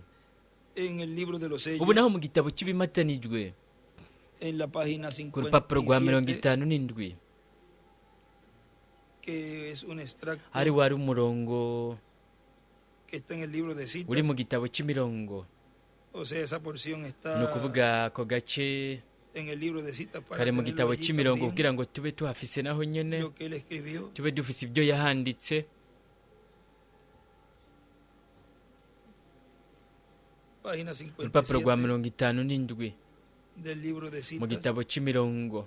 ubu naho mu gitabo cy'ibimatanijwe ku rupapuro rwa 57 hari wari umurongo uri mu gitabo cy'imirongo. ni ukuvuga ako gace kare mu gitabo cy'imirongo kugira ngo tube tuhafise naho nyene, tube dufise ibyo yahanditse. urupapuro rwa 57 mu gitabo cy'imirongo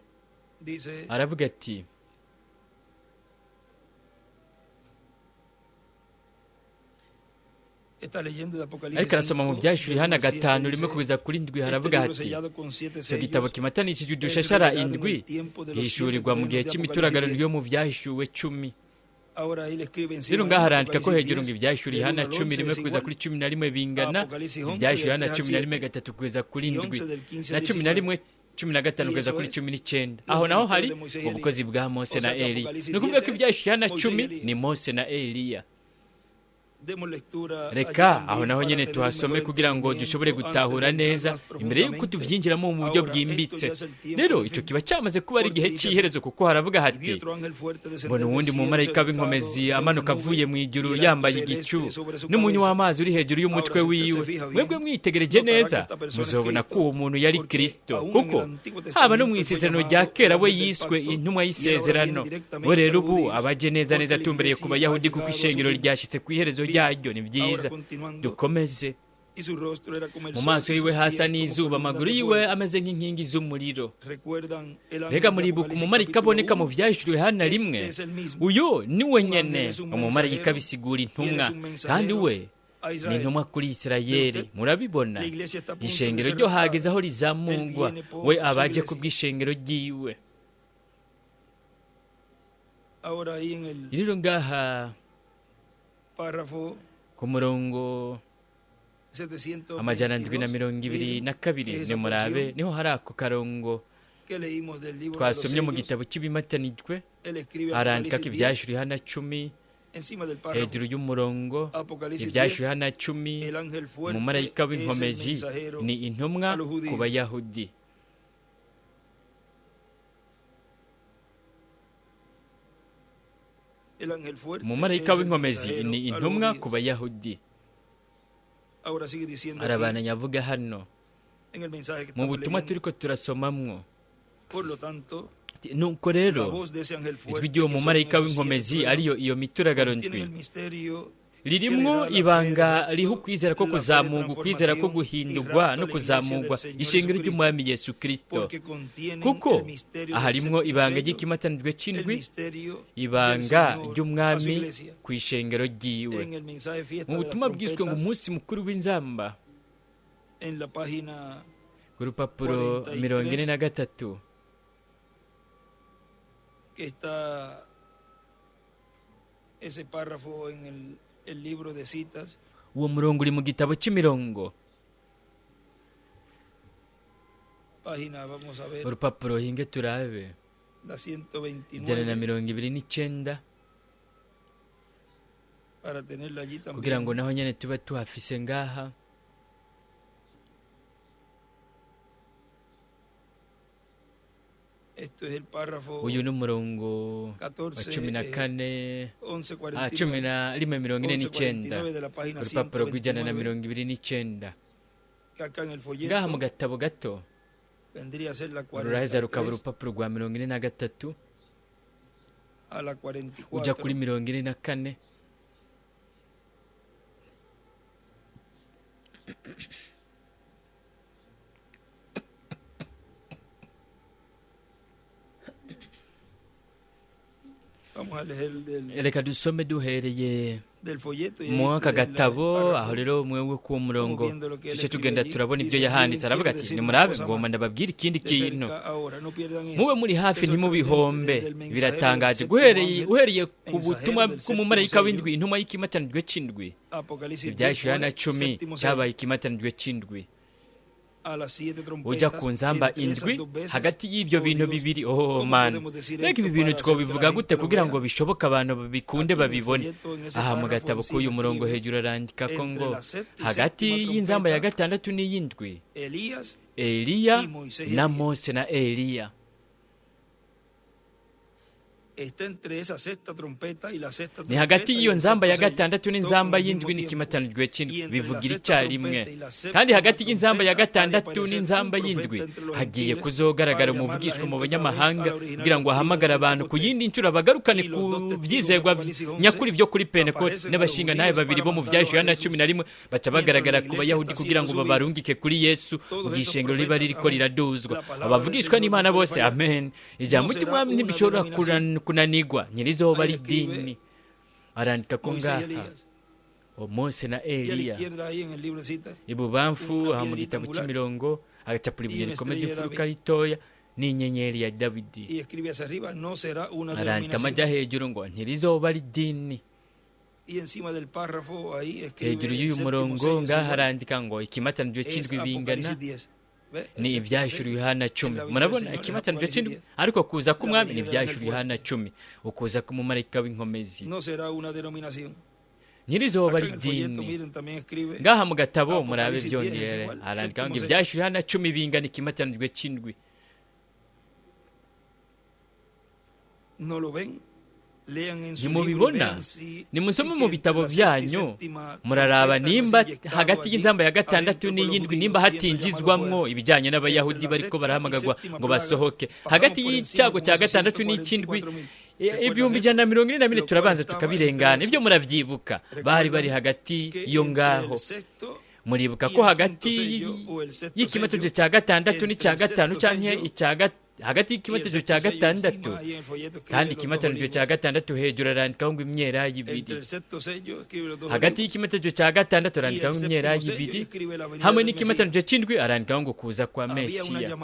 aravuga ati ariko arasoma mu byahishuriye hana 5 rimwe kugeza kuri 7. haravuga hati icyo gitabo kimatanishije udushashara 7 gihishurirwa mu gihe cy'imituragaro yo mu byahishuwe 10. rero ngaha harandika ko hejuru ngo ibyahishuriye hana 10 rimwe kugeza kuri 11 bingana ibyahishuriye hana 11 gatatu kugeza kuri 7 na 11 15 kugeza kuri 19. aho naho hari ubukozi bwa Mose na Eliya. ni ukuvuga ko ibyahishuriye hana 10 ni Mose na Eliya. reka aho naho nyene tuhasome kugira ngo dushobore gutahura neza imbere y'uko tuvyinjiramo mu buryo bwimbitse. rero ico kiba cyamaze kuba ari igihe cy'iherezo, kuko haravuga hati mbona uwundi mumarayika w'inkomezi amanuka avuye mu ijuru yambaye igicu n'umunyu w'amazi uri hejuru y'umutwe wiwe. mwebwe mwitegereje neza muzobona ko uwo muntu yari Kristo, kuko haba no mu isezerano rya kera we yiswe intumwa y'isezerano. we rero ubu abaje neza neza atumbereye ku Bayahudi, kuko ishengero ryashitse ku iherezo yaryo. ni byiza dukomeze. mu maso yiwe hasa n'izuba, amaguru yiwe ameze nk'inkingi z'umuriro. mbega muribuka umumarayika aboneka mu vyahishuriwe hana 1? uyu ni we nyene umumarayika bisigura intumwa, kandi we ni intumwa kuri Isirayeli. murabibona ishengero ryo hageze aho rizamungwa, we abaje ku bw'ishengero ryiwe. rero ngaha ku murongo 722 ni murabe niho hari ako karongo twasomye mu gitabo cy'ibimatanijwe arandika ko ibyahishuriwe Yohana 10 hejuru y'umurongo ibyahishuriwe Yohana 10 umumarayika w'inkomezi ni intumwa ku Bayahudi. Umumarayika w'inkomezi ni intumwa ku Bayahudi. Arabananya avuga hano mu butumwa turiko turasomamwo. Nuko rero ijwi ry'uwo mumarayika w'inkomezi ariyo iyo mituragaro ndwi ririmwo ibanga riho ukwizera ko kuzamurwa, ukwizera ko guhindurwa no kuzamurwa ishengero ry'umwami Yesu Kristo, kuko harimwo ibanga ry'ikimatanijwe c'indwi, ibanga ry'umwami ku ishengero ryiwe. Mu butumwa bwiswe ngo umunsi mukuru w'inzamba ku rupapuro 43 que está ese párrafo en el libro de citas. Uwo murongo uri mu gitabo c'imirongo. Página, vamos a ver. Urupapuro hinge turabe. La 129. 129. Para tenerla allí también. Kugira ngo naho nyene tuba tuhafise ngaha. Esto es el párrafo. Uyu ni umurongo 14 11:49 urupapuro rw'129 ngaha mu gatabo gato ruraheza rukaba urupapuro rwa 43 uja kuri 44. Reka dusome duhereye mu aka gatabo aho rero mwewe ku murongo tuce tugenda turabona ibyo yahanditse. Aravuga ati nimurabe ngomba ndababwira ikindi kintu, mube muri hafi ntimubihombe. Biratangaje uhereye ku butumwa bw'umumarayika w'indwi, intumwa y'ikimatanijwe c'indwi. Ibyahishuriwe Yohana 10 cyabaye ikimatanijwe c'indwi. Uja ku nzamba indwi hagati y'ibyo bintu bibiri. Oh man, reka ibi bintu twobivuga gute kugira ngo bishoboke abantu bikunde babibone? Aha mu gatabo k'uyu murongo hejuru arandika ko ngo hagati y'inzamba ya gatandatu n'iyindwi Eliya na Mose na Eliya. Ni hagati y'iyo nzamba ya gatandatu n'inzamba y'indwi n'ikimatanijwe c'indwi bivugira icyarimwe. Kandi hagati y'inzamba ya gatandatu n'inzamba y'indwi hagiye kuzogaragara umuvugishwa mu banyamahanga kugira ngo ahamagare abantu ku yindi ncuro bagarukane ku byizerwa nyakuri byo kuri Pentecote. N'abashinga naye babiri bo mu byahishuriwe Yohana 11 baca bagaragara ku Bayahudi kugira ngo babarungike kuri Yesu mu ishengero riba ririko riraduzwa. Abavugishwa n'Imana bose amen. Ijambo ry'Umwami ntibishobora kunanigwa, nyirizoba ari dini. Arandika ko ngaha Mose na Eliya ibubamfu aha mu gitabo c'imirongo agacapura ibyo rikomeza ifuruka ritoya n'inyenyeri ya Dawidi. Arandika amaja hejuru ngo ntirizoba ari dini. Hejuru y'uyu murongo ngaha arandika ngo ikimatanijwe c'indwi bingana ni ibyahishuriwe Yohana 10. Murabona ikimatanijwe c'indwi, ariko kuza k'umwami ni ibyahishuriwe Yohana 10. Ukuza k'umumarayika w'inkomezi nyirizoba ari dini. Ngaha mu gatabo murabe byongere arandika ngo ibyahishuriwe Yohana 10 bingana ikimatanijwe c'indwi. Ntimubibona? Nimusome mu bitabo byanyu muraraba nimba hagati y'inzamba ya gatandatu n'iyindwi nimba hatinjizwamwo ibijyanye n'Abayahudi bariko barahamagagwa ngo basohoke. Hagati y'icyago cya gatandatu n'ikindwi 144 turabanza tukabirengana. Ibyo muravyibuka, bari hagati yo ngaho. Muribuka ko hagati y'ikimatanijwe cya gatandatu n'icya gatanu canke hagati y'ikimatanijwe cya gatandatu kandi ikimatanijwe cya gatandatu hejuru arandikaho ngo imyelayo ibiri. Hagati y'ikimatanijwe cya gatandatu arandikaho ngo imyelayo ibiri hamwe n'ikimatanijwe c'indwi arandikaho ngo kuza kwa Mesiya.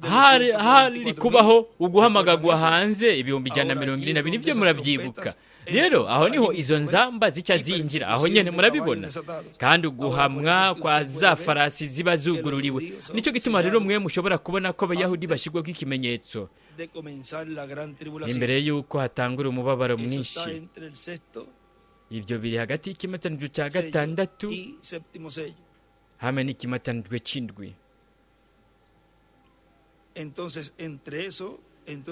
Hari kubaho uguhamagagwa hanze 142. Ibyo muravyibuka. rero aho niho izo nzamba zica zinjira aho nyene murabibona, kandi uguhamwa kwa za farasi ziba zugururiwe. Nico gituma rero mwe mushobora kubona ko abayahudi bashirwako ikimenyetso imbere y'uko hatangura umubabaro mwinshi. Ibyo biri hagati y'ikimatanijwe cya gatandatu hamwe n'ikimatanijwe c'indwi.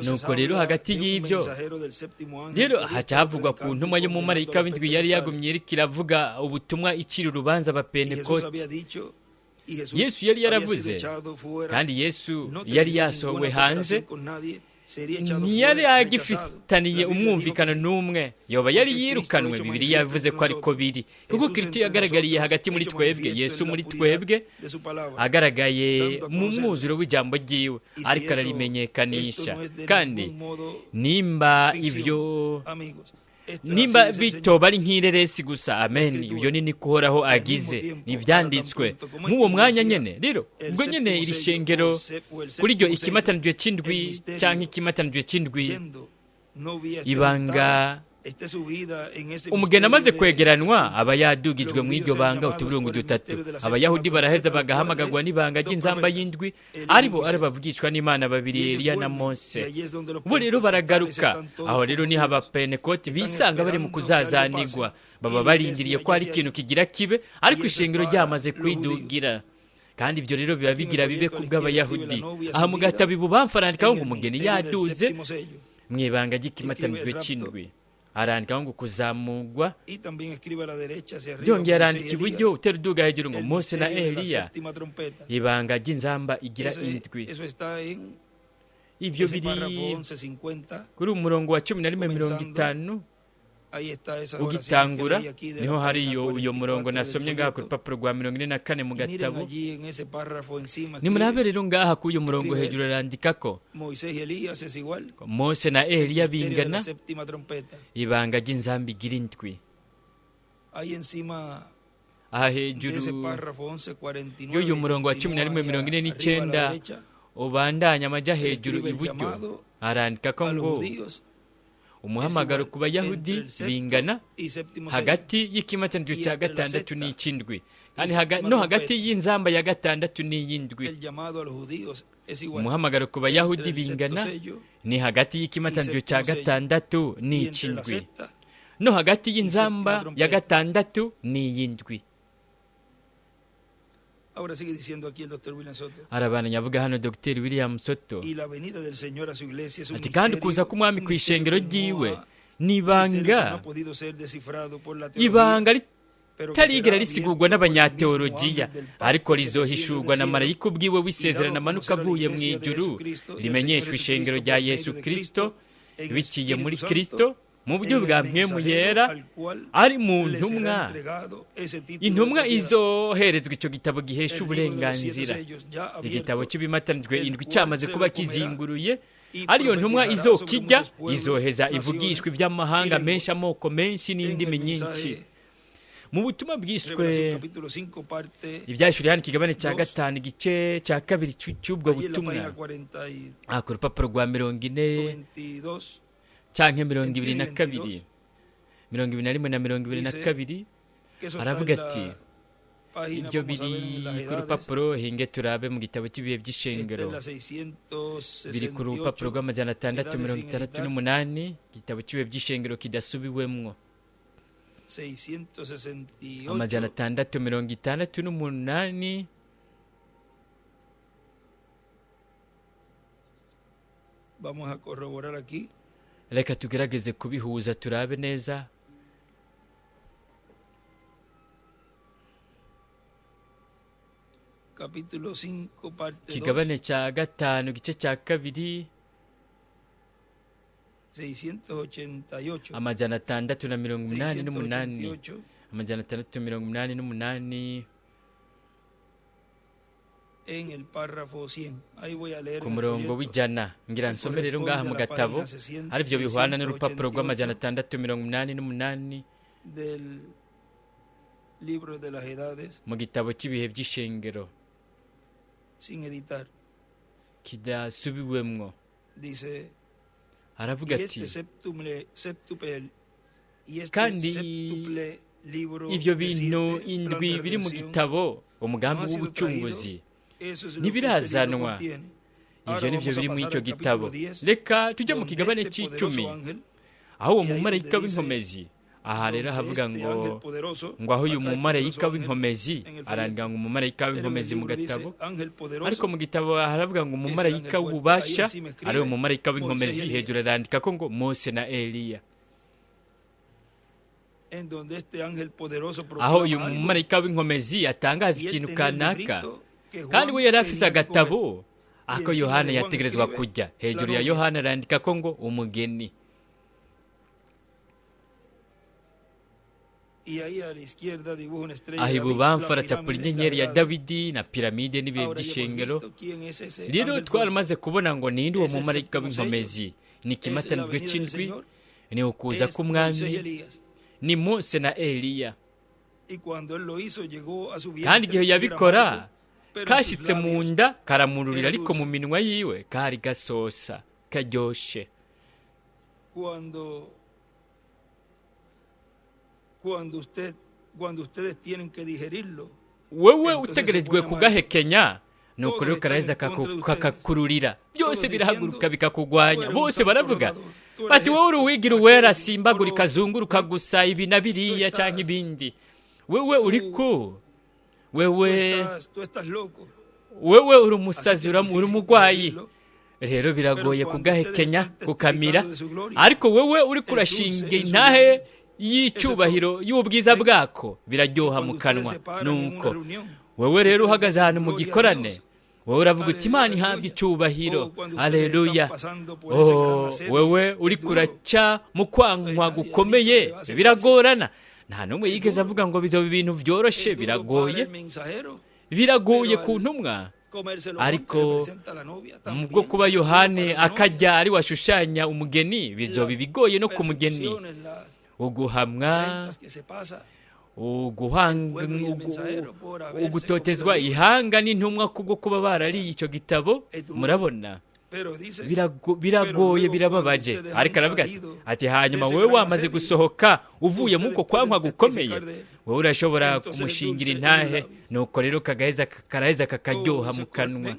Nuko rero hagati y'ibyo rero hacyavugwa ku ntumwa y'umumarayika w'indwi yari yagumye iriko iravuga ubutumwa icira urubanza abapentekoti. Yesu yari yaravuze, kandi Yesu yari yasohowe hanze, ntiyari agifitaniye umwumvikano n'umwe, yoba yari yirukanwe. Bibiliya yavuze ko ariko biri, kuko Kristo yagaragariye hagati muri twebwe. Yesu muri twebwe agaragaye mu mwuzuro w'ijambo ryiwe, ariko ararimenyekanisha. kandi nimba bitoba ari nk'ireresi gusa, amen, ibyo ni kuhoraho agize, nibyanditswe nk'uwo mwanya nyene. Rero ubwo nyene iri shengero kuri ryo ikimatanijwe c'indwi canke ikimatanijwe c'indwi ibanga umugeni amaze kwegeranwa aba yadugijwe mu iryo banga utuburungu dutatu. Abayahudi baraheza bagahamagagwa n'ibanga ry'inzamba y'indwi, aribo bavugishwa n'Imana babiri, Eliya na Mose. Ubu rero baragaruka aho. Rero niho abapentekoti bisanga bari mu kuzazanigwa, baba barindiriye ko hari ikintu kigira kibe, ariko ishengero ryamaze kwidugira. Kandi ibyo rero biba bigira bibe ku bw'abayahudi. Aha mu gatabi bubamfarandikaho ngo umugeni yaduze mu ibanga ry'ikimatanijwe c'indwi, arandikaho ngo kuzamugwa. Byongeye arandika iburyo utera uduga hejuru ngo Mose na Eliya, ibanga ry'inzamba igira indwi. Ibyo biri kuri umurongo wa 11:50 ugitangura, niho hari uyo murongo nasomye ngaha ku rupapuro rwa 44 mu gatabo. Nimurabe rero ngaha ku uyo murongo hejuru arandika ko Mose na Eliya bingana, ibanga ry'inzamba igira indwi. Aha hejuru y'uyu murongo wa 11:49 ubandanya amaja hejuru iburyo arandika ko ngo umuhamagaro ku bayahudi bingana hagati y'ikimatanijwe cya gatandatu n'icindwi, kandi no hagati y'inzamba ya gatandatu n'iyindwi. Umuhamagaro ku bayahudi bingana ni hagati y'ikimatanijwe cya gatandatu n'icindwi, no hagati y'inzamba ya gatandatu n'iyindwi. Ahora sigue diciendo aquí el Dr. William Soto. Arabana nyavuga hano Dr. William Soto. Y la venida del Señor a su iglesia es un misterio. Kandi kuza k'umwami ku ishengero ryiwe nibanga. Ibanga tarigera risigurwa n'abanyateologiya, ariko rizohishurwa na marayika ubwiwe w'isezerano amanuka avuye mu ijuru, rimenyeshwa ishengero rya Yesu Kristo biciye muri Kristo mu buryo bwa mpwemu yera ari mu ntumwa. Intumwa izoherezwa icyo gitabo gihesha uburenganzira. Igitabo cy'ibimatanijwe indwi cyamaze kuba kizinguruye, ariyo ntumwa izokijya izoheza ivugishwa iby'amahanga menshi, amoko menshi n'indimi nyinshi. Mu butumwa bwiswe ibyashuri hano ikigabane cya gatanu igice cya kabiri cy'ubwo butumwa, ku rupapuro rwa 40 canke 22, 21 na 22, aravuga ati ibyo biri ku rupapuro hinge turabe mu gitabo cy'ibihe by'ishengero, biri ku rupapuro rwa 668, igitabo cy'ibihe by'ishengero kidasubiwemwo 668. Vamos a corroborar aquí. Reka tugerageze kubihuza turabe neza. Capítulo 5 parte 2. Kigabane cya gatanu gice cya kabiri 688. 688. 688 en el párrafo 100. Ahí voy a leer ku murongo w'ijana. Ngira nsome rero ngaha mu gatabo ari byo bihwana n'urupapuro rw'688 del libro de las edades, mu gitabo cy'ibihe by'ishengero sin editar, kidasubiwemwo. Dice, aravuga ati kandi ibyo bintu indwi biri mu gitabo umugambi w'ubucunguzi ntibirazanwa. Ibyo nibyo biri muri icyo gitabo. Reka tujye mu kigabane cy'icumi, aho uwo mumarayika w'inkomezi, aha rero havuga ngo aho uyu mumarayika w'inkomezi, arandika ngo umumarayika w'inkomezi mu gatabo, ariko mu gitabo haravuga ngo umumarayika w'ububasha ari uwo mumarayika w'inkomezi, hejuru arandika ko ngo Mose na Eliya. Aho uyu mumarayika w'inkomezi atangaza ikintu kanaka, kandi we yari afise agatabo ako Yohana yategerezwa kujya. Hejuru ya Yohana arandika ko ngo umugeni. Aho ibubamfu aracapura inyenyeri ya Dawidi na piramide n'ibihe by'ishengero. Rero twaramaze kubona ngo ninde uwo mumarayika w'inkomezi. Ni ikimatanirwe cy'indwi, ni ukuza k'umwami, ni Mose na Eliya. Kandi igihe yabikora kashyitse mu nda karamururira, ariko mu minwa yiwe kari gasosa karyoshe. Wewe utegerejwe kugahekenya, nuko rero karaheza kakakururira, byose birahaguruka bikakugwanya. Bose baravuga bati wowe uruwigira uwera, simbagurika zunguruka gusa ibi na biriya cyangwa ibindi. Wewe uriko wewe uri umusazi, uri umugwayi. Rero biragoye kugahekenya kukamira, ariko wewe uri kurashinga intahe y'icyubahiro y'ubwiza bwako, biraryoha mu kanwa. Nuko wewe rero uhagaze ahantu mu gikorane, wowe uravuga uti Imana ihabwe icyubahiro, haleluya. Wewe uri kuraca mu kwankwa gukomeye, biragorana. Nta n'umwe yigeze avuga ngo bizoba ibintu byoroshye. Biragoye ku ntumwa, ariko mubwo kuba Yohane akajya ari washushanya umugeni, bizoba bigoye no ku mugeni. Uguhamwa, ugutotezwa ihanga n'intumwa kubwo kuba barariye icyo gitabo. Murabona biragoye, birababaje. Ariko aravuga ati hanyuma wewe wamaze gusohoka uvuye mu uko kwankwa gukomeye, wowe urashobora kumushingira intahe, nuko rero karaheza kakaryoha mu kanwa.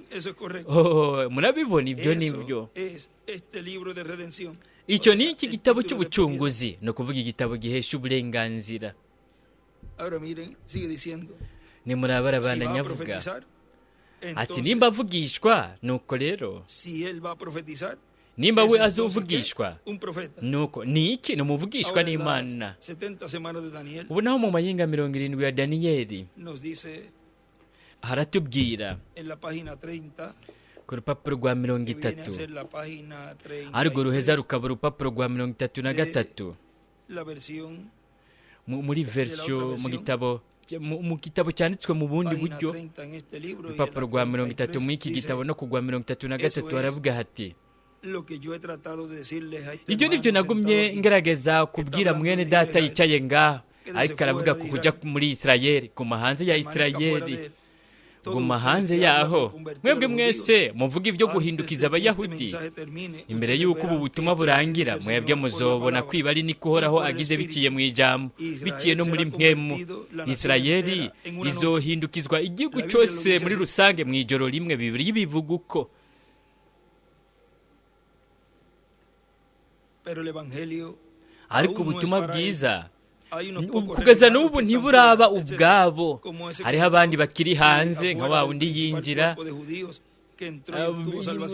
Murabibona, ibyo nibyo. Icyo ni iki gitabo cy'ubucunguzi, no kuvuga igitabo gihesha uburenganzira. Ni murabara bana nyavuga ati nimba avugishwa, nuko rero nimba we azuvugishwa, nuko ni iki? Ni umuvugishwa n'Imana. Ubu naho mu mayinga 70 ya Daniyeli haratubwira ku rupapuro rwa 30, ariko ruheza rukaba urupapuro rwa 33 muri version mu gitabo cyanditswe mu bundi buryo. Urupapuro rwa 30 mu iki gitabo no kugwa 33 haravuga hati ibyo nibyo nagumye ngerageza kubwira mwene data yicaye ngaho, ariko aravuga ku kujya muri Isirayeli, guma hanze ya Isirayeli, guma hanze yaho. Mwebwe mwese muvuga ibyo guhindukiza Abayahudi. Imbere y'uko ubu butumwa burangira, mwebwe muzobona kwiba ari niko Uhoraho agize biciye mu ijambo, biciye no muri mpemu. Isirayeli izohindukizwa igihugu cyose muri rusange mu ijoro rimwe. Bibiri bivuga uko. Ariko ubutumwa bwiza kugeza n'ubu ntiburaba ubwabo. Hariho abandi bakiri hanze, nka wa wundi yinjira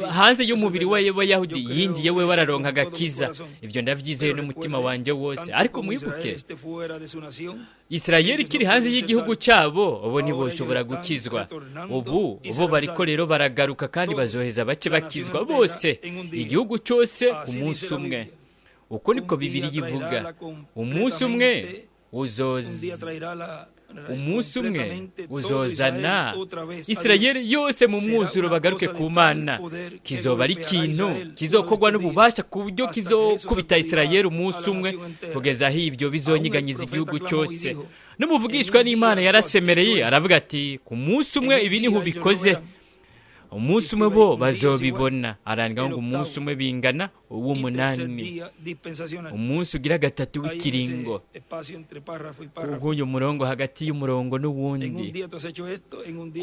hanze y'umubiri w'Abayahudi, yinjiye we bararonka agakiza. Ibyo ndabyizeye n'umutima wanjye wose. Ariko mwibuke, Isirayeli ikiri hanze y'igihugu cyabo, ubu ntiboshobora gukizwa. Ubu bariko rero baragaruka, kandi bazoheza bace bakizwa bose, igihugu cyose ku munsi umwe. Uko niko Bibiri yivuga. Umunsi umwe uzozana Isirayeli yose mu mwuzuro, bagaruke ku Mana. Kizoba ari ikintu kizokorwa n'ububasha, ku buryo kizokubita Isirayeli umunsi umwe, kugeza aho ibyo bizonyiganyiza igihugu cyose. N'umuvugishwa n'Imana yarasemereye, aravuga ati ku munsi umwe ibi niho ubikoze, umunsi umwe bo bazobibona. arandika ngo umunsi umwe bingana uw'umunani, umunsi ugira gatatu w'ikiringo. uyu murongo hagati y'umurongo n'uwundi,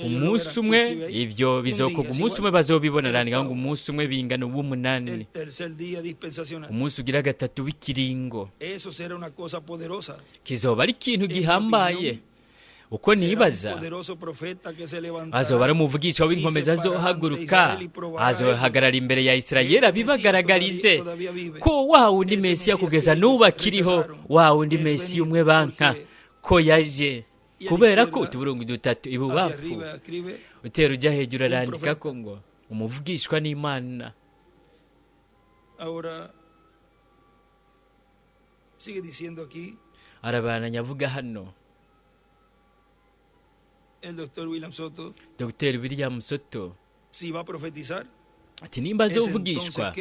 umunsi umwe ibyo bizokorwa, umunsi umwe bazobibona. arandika ngo umunsi umwe bingana uw'umunani, umunsi ugira gatatu w'ikiringo. kizoba ari ikintu gihambaye. uko nibaza, azoba ari umuvugisha w'inkomezi, azohaguruka, azohagarara imbere ya Isirayeli abibagaragarize ko wa wundi Mesiya kugeza n'ubu akiriho, wa wundi Mesiya umwe banka ko yaje. kubera ko utuburungu dutatu ibubafu, utera ujya hejuru arandika ko ngo umuvugishwa n'Imana. arabananya avuga hano, Dr. William Soto ati nimba azovugishwa,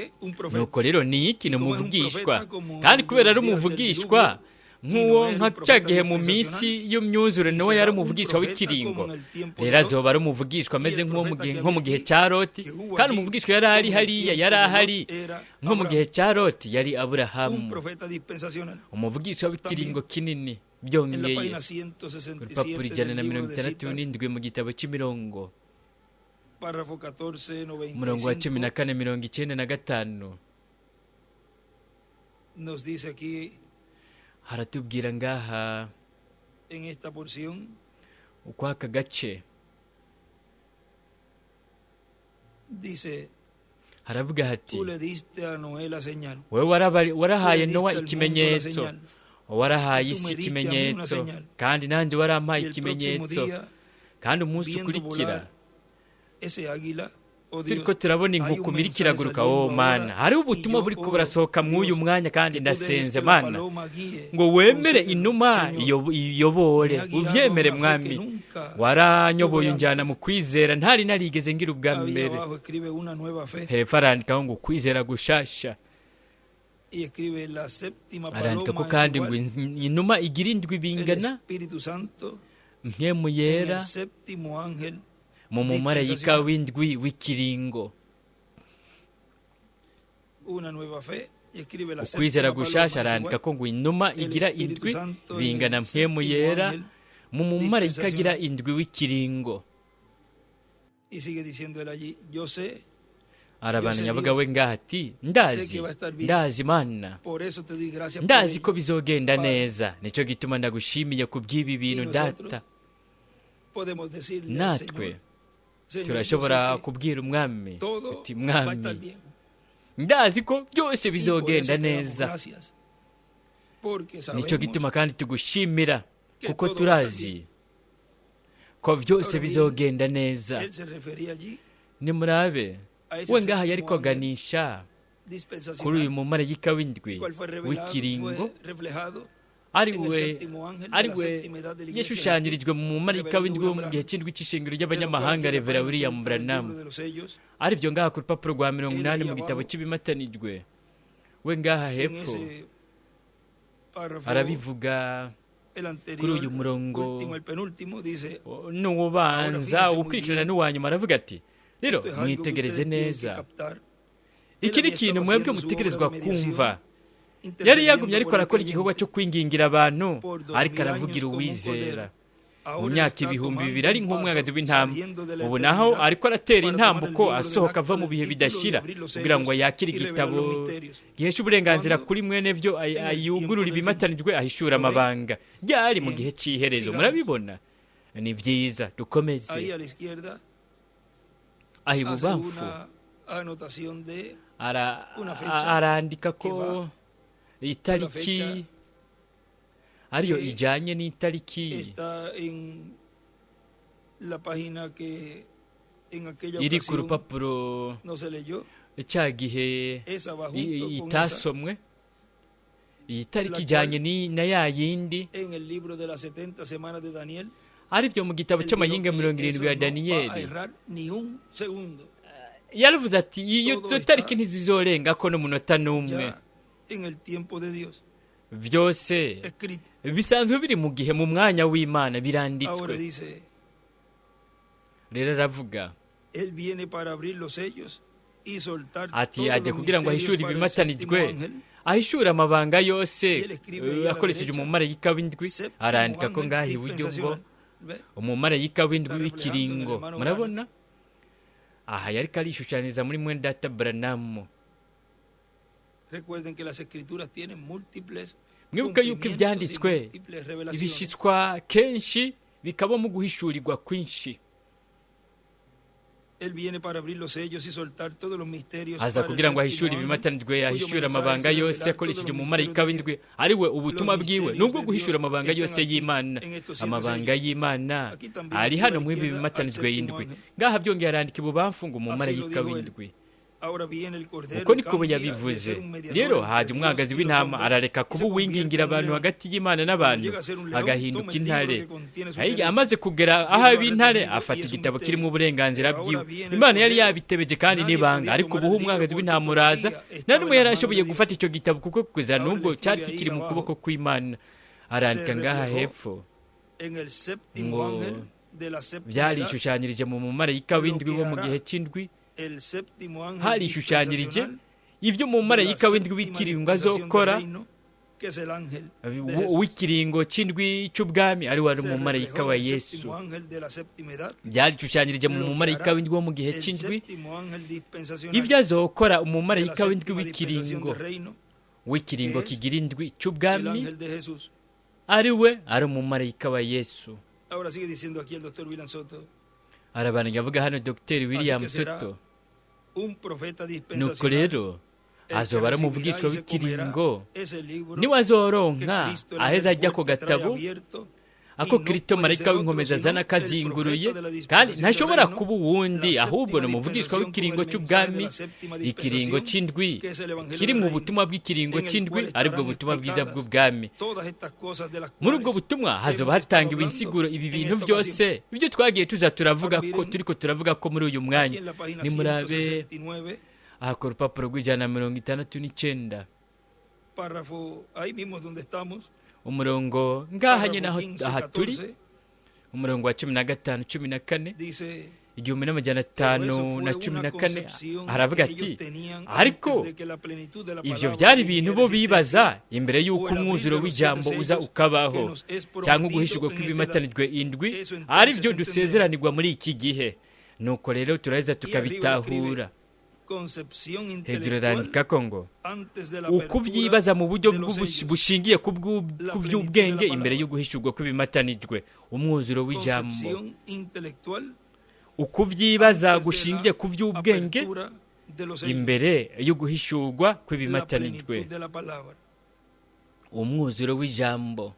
nuko rero ni iki umuvugishwa? kandi kubera ari umuvugishwa nk'uwo nka cya gihe mu minsi y'imyuzure nawe yari umuvugishwa w'ikiringo, rero azoba ari umuvugishwa ameze nko mu gihe cya Loti. kandi umuvugishwa yari ari hariya, yari ahari nko mu gihe cya Loti, yari Aburahamu, umuvugishwa w'ikiringo kinini. byongeye urupapuro 167 mu gitabo cy'imirongo, umurongo wa 14:95 haratubwira ngaha uko aka gace haravuga hati, wowe warahaye Nowa ikimenyetso, warahaye isi ikimenyetso, kandi nanjye warampaye ikimenyetso. kandi umunsi ukurikira turiko turabona inkukuma iriko iraguruka. Mana, hariho ubutumwa buri ko burasohoka mw'uyu mwanya, kandi ndasenze Mana ngo wemere inuma iyobore, uvyemere Mwami. waranyoboye unjyana mu kwizera ntari narigeze ngira ubwa mbere. hepfo arandikaho ngo kwizera gushasha. arandika ko kandi ngo inuma igira indwi bingana mpwemu yera mu mumarayika w'indwi w'ikiringo. ukwizera gushasha arandika ko ngo inuma igira indwi bingana mpwemu yera mu mumarayika agira indwi w'ikiringo. arabananya avuga we ngaha ati, ndazi Mana, ndazi ko bizogenda neza. nicyo gituma ndagushimiye ku bw'ibi bintu Data. natwe turashobora kubwira Umwami uti, Mwami, ndazi ko byose bizogenda neza. nicyo gituma kandi tugushimira, kuko turazi ko byose bizogenda neza. nimurabe, we ngaha yari koganisha kuri uyu mumarayika w'indwi w'ikiringo, ari we yashushanyirijwe mu mumarayika w'indwi wo mu gihe cy'indwi cy'ishingiro ry'abanyamahanga, Revera William Branham. ari byo ngaha ku rupapuro rwa 80 mu gitabo cy'ibimatanijwe. we ngaha hepfo arabivuga kuri uyu murongo n'ubanza ukurikirana n'uwanyuma. aravuga ati, rero mwitegereze neza, iki ni ikintu mwebwe mutegerezwa kumva. yari yagumye ariko arakora igikorwa cyo kwingingira abantu, ariko aravugira uwizera. mu myaka 2000 ari nk'umwagazi w'intama. ubu naho ariko aratera intambuko asohoka ava mu bihe bidashira, kugira ngo yakire igitabo gihesha uburenganzira kuri mwene byo, ayugurura ibimatanijwe, ahishura amabanga. byari mu gihe cy'iherezo. murabibona, ni byiza. dukomeze. aho ibubamfu arandika ko itariki ariyo ijanye n'itariki iri ku rupapuro cya gihe itasomwe. iyi tariki ijanye na ya yindi ari byo mu gitabo cy'amahinga 70 ya Daniyeli. yaravuze ati, iyo tariki ntizizorenga ko n'umunota n'umwe. byose bisanzwe biri mu gihe, mu mwanya w'Imana biranditswe. rero aravuga ati ajya kugira ngo ahishure ibimatanijwe, ahishure amabanga yose akoresheje umumarayika w'indwi. Arandika ko ngaha iburyo ngo umumarayika w'indwi w'ikiringo. Murabona aha yariko arishushanyiriza muri mwene data Branham. Mwibuka yuko ibyanditswe ibishitswa kenshi bikaba mu guhishurirwa kwinshi. Aza kugira ngo ahishure ibimatanijwe, ahishure amabanga yose akoresheje umumarayika w'indwi, ari we ubutumwa bwiwe nubwo guhishura amabanga yose y'Imana. Amabanga y'Imana ari hano mu ibi bimatanijwe y'indwi. Ngaha byongera arandika ibubamfu ngo umumarayika w'indwi. Uko niko yabivuze. Rero haje umwagazi w'intama arareka kuba uwingingira abantu hagati y'Imana n'abantu, agahinduka intare. Amaze kugera aho ab'intare afata igitabo kirimo uburenganzira bwiwe. Imana yari yabitebeje kandi n'ibanga, ariko ubu umwagazi w'intama uraza, nta n'umwe yari ashoboye gufata icyo gitabo kuko kugeza n'ubwo cyari kikiri mu kuboko kw'Imana. Arandika ngaha hepfo ngo byarishushanyirije mu mumarayika w'indwi wo mu gihe cy'indwi. Harishushanyirije ibyo umumarayika w'indwi w'ikiringo azokora, w'ikiringo cy'indwi cy'ubwami, ari wari umumarayika wa Yesu. Byarishushanyirije mu mumarayika w'indwi wo mu gihe cy'indwi ibyo azokora umumarayika w'indwi w'ikiringo kigira indwi cy'ubwami, ari we ari umumarayika wa Yesu. Arabananya avuga hano Dr. William Soto. Nuko rero azoba ari umuvugishwa w'ikiringo, niwe azoronka aheza ajya ku gatabo ako Kristo marayika w'inkomezi azana kazinguruye, kandi ntashobora kuba uwundi ahubwo ni umuvugishwa w'ikiringo cy'ubwami, ikiringo cy'indwi kiri mu butumwa bw'ikiringo cy'indwi, aribwo butumwa bwiza bw'ubwami. Muri ubwo butumwa hazoba hatangiwe insiguro ibi bintu byose ibyo twagiye tuza turavuga ko turiko turavuga ko muri uyu mwanya. Ni murabe aha ku rupapuro rw'169 umurongo ngaha nyine aha turi, umurongo wa 15, 14, 1514, haravuga ati ariko ibyo byari ibintu bo bibaza imbere y'uko umwuzuro w'ijambo uza ukabaho, cyangwa uguhishurwa kw'ibimatanijwe indwi ari byo dusezeranirwa muri iki gihe. Nuko rero turaheza tukabitahura. Hejuru arandika ko ngo ukubyibaza mu buryo bushingiye ku by'ubwenge imbere yo guhishurwa kw'ibimatanijwe, umwuzuro w'ijambo. Ukubyibaza gushingiye ku by'ubwenge imbere yo guhishurwa kw'ibimatanijwe, umwuzuro w'ijambo.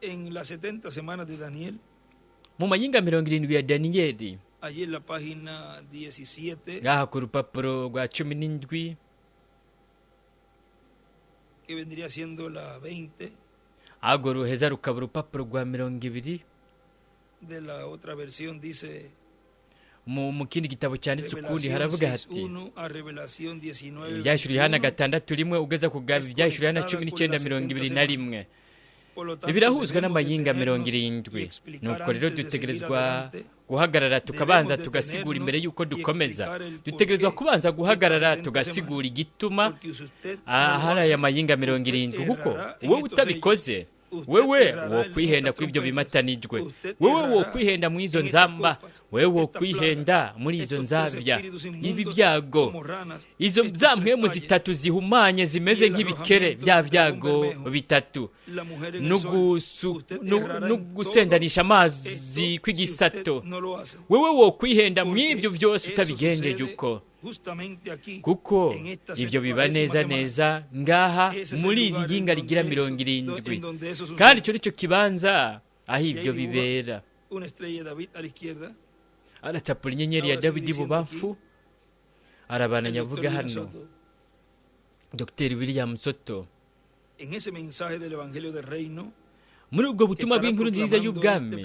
Mu mayinga 70 ya Daniyeli, allí en la página 17, ngaha ku rupapuro rwa 17, que vendría siendo la 20, ahubwo ruheza rukaba urupapuro rwa 20, de la otra versión dice, mu kindi gitabo cyanditse ukundi haravuga hati Revelación 19, ibyashuri hana 6 rimwe ugeza ku gabi ibyashuri hana 19:21. Birahuzwa n'amayinga 70. Nuko rero dutegerezwa guhagarara tukabanza tugasigura imbere y'uko dukomeza. Dutegerezwa kubanza guhagarara tugasigura igituma ahari aya mayinga 70, kuko wowe utabikoze, wewe wo kwihenda kw'ibyo bimatanijwe, wewe wo kwihenda mu izo nzamba, wewe wo kwihenda muri izo nzabya, ibi byago, izo zampwemu zitatu zihumanye zimeze nk'ibikere bya byago bitatu, n'ugusendanisha amazi kw'igisato. Wewe wo kwihenda mu ibyo byose utabigenjeje uko, kuko ibyo biba neza neza ngaha muri iri yinga rigira 70, kandi icyo nicyo kibanza aho ibyo bibera. Aracapura inyenyeri ya Dawidi bubamfu. Arabananya avuga hano Dr. William Soto, muri ubwo butumwa bw'inkuru nziza y'ubwami,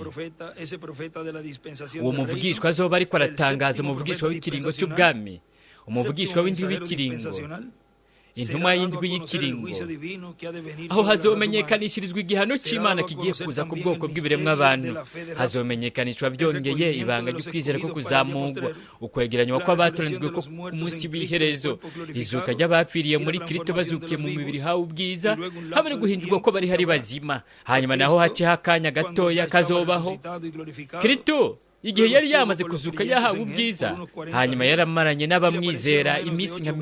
uwo muvugishwa azoba ariko aratangaza umuvugishwa w'ikiringo cy'ubwami, umuvugishwa w'indwi w'ikiringo. intumwa y'indwi y'ikiringo, aho hazomenyekanishirizwa igihano cy'Imana kigiye kuza ku bwoko bw'ibiremwa abantu. Hazomenyekanishwa byongeye ibanga ryo kwizera ko kuzamurwa, ukwegeranywa kw'abatoranijwe ko ku munsi w'iherezo, izuka ry'abapfiriye muri Kristo bazukiye mu mibiri hawe ubwiza, hamwe no guhindurwa ko bari hari bazima. Hanyuma naho haceho akanya gatoya kazobaho Kristo igihe yari yamaze kuzuka yahawe ubwiza, hanyuma yaramaranye n'abamwizera iminsi nka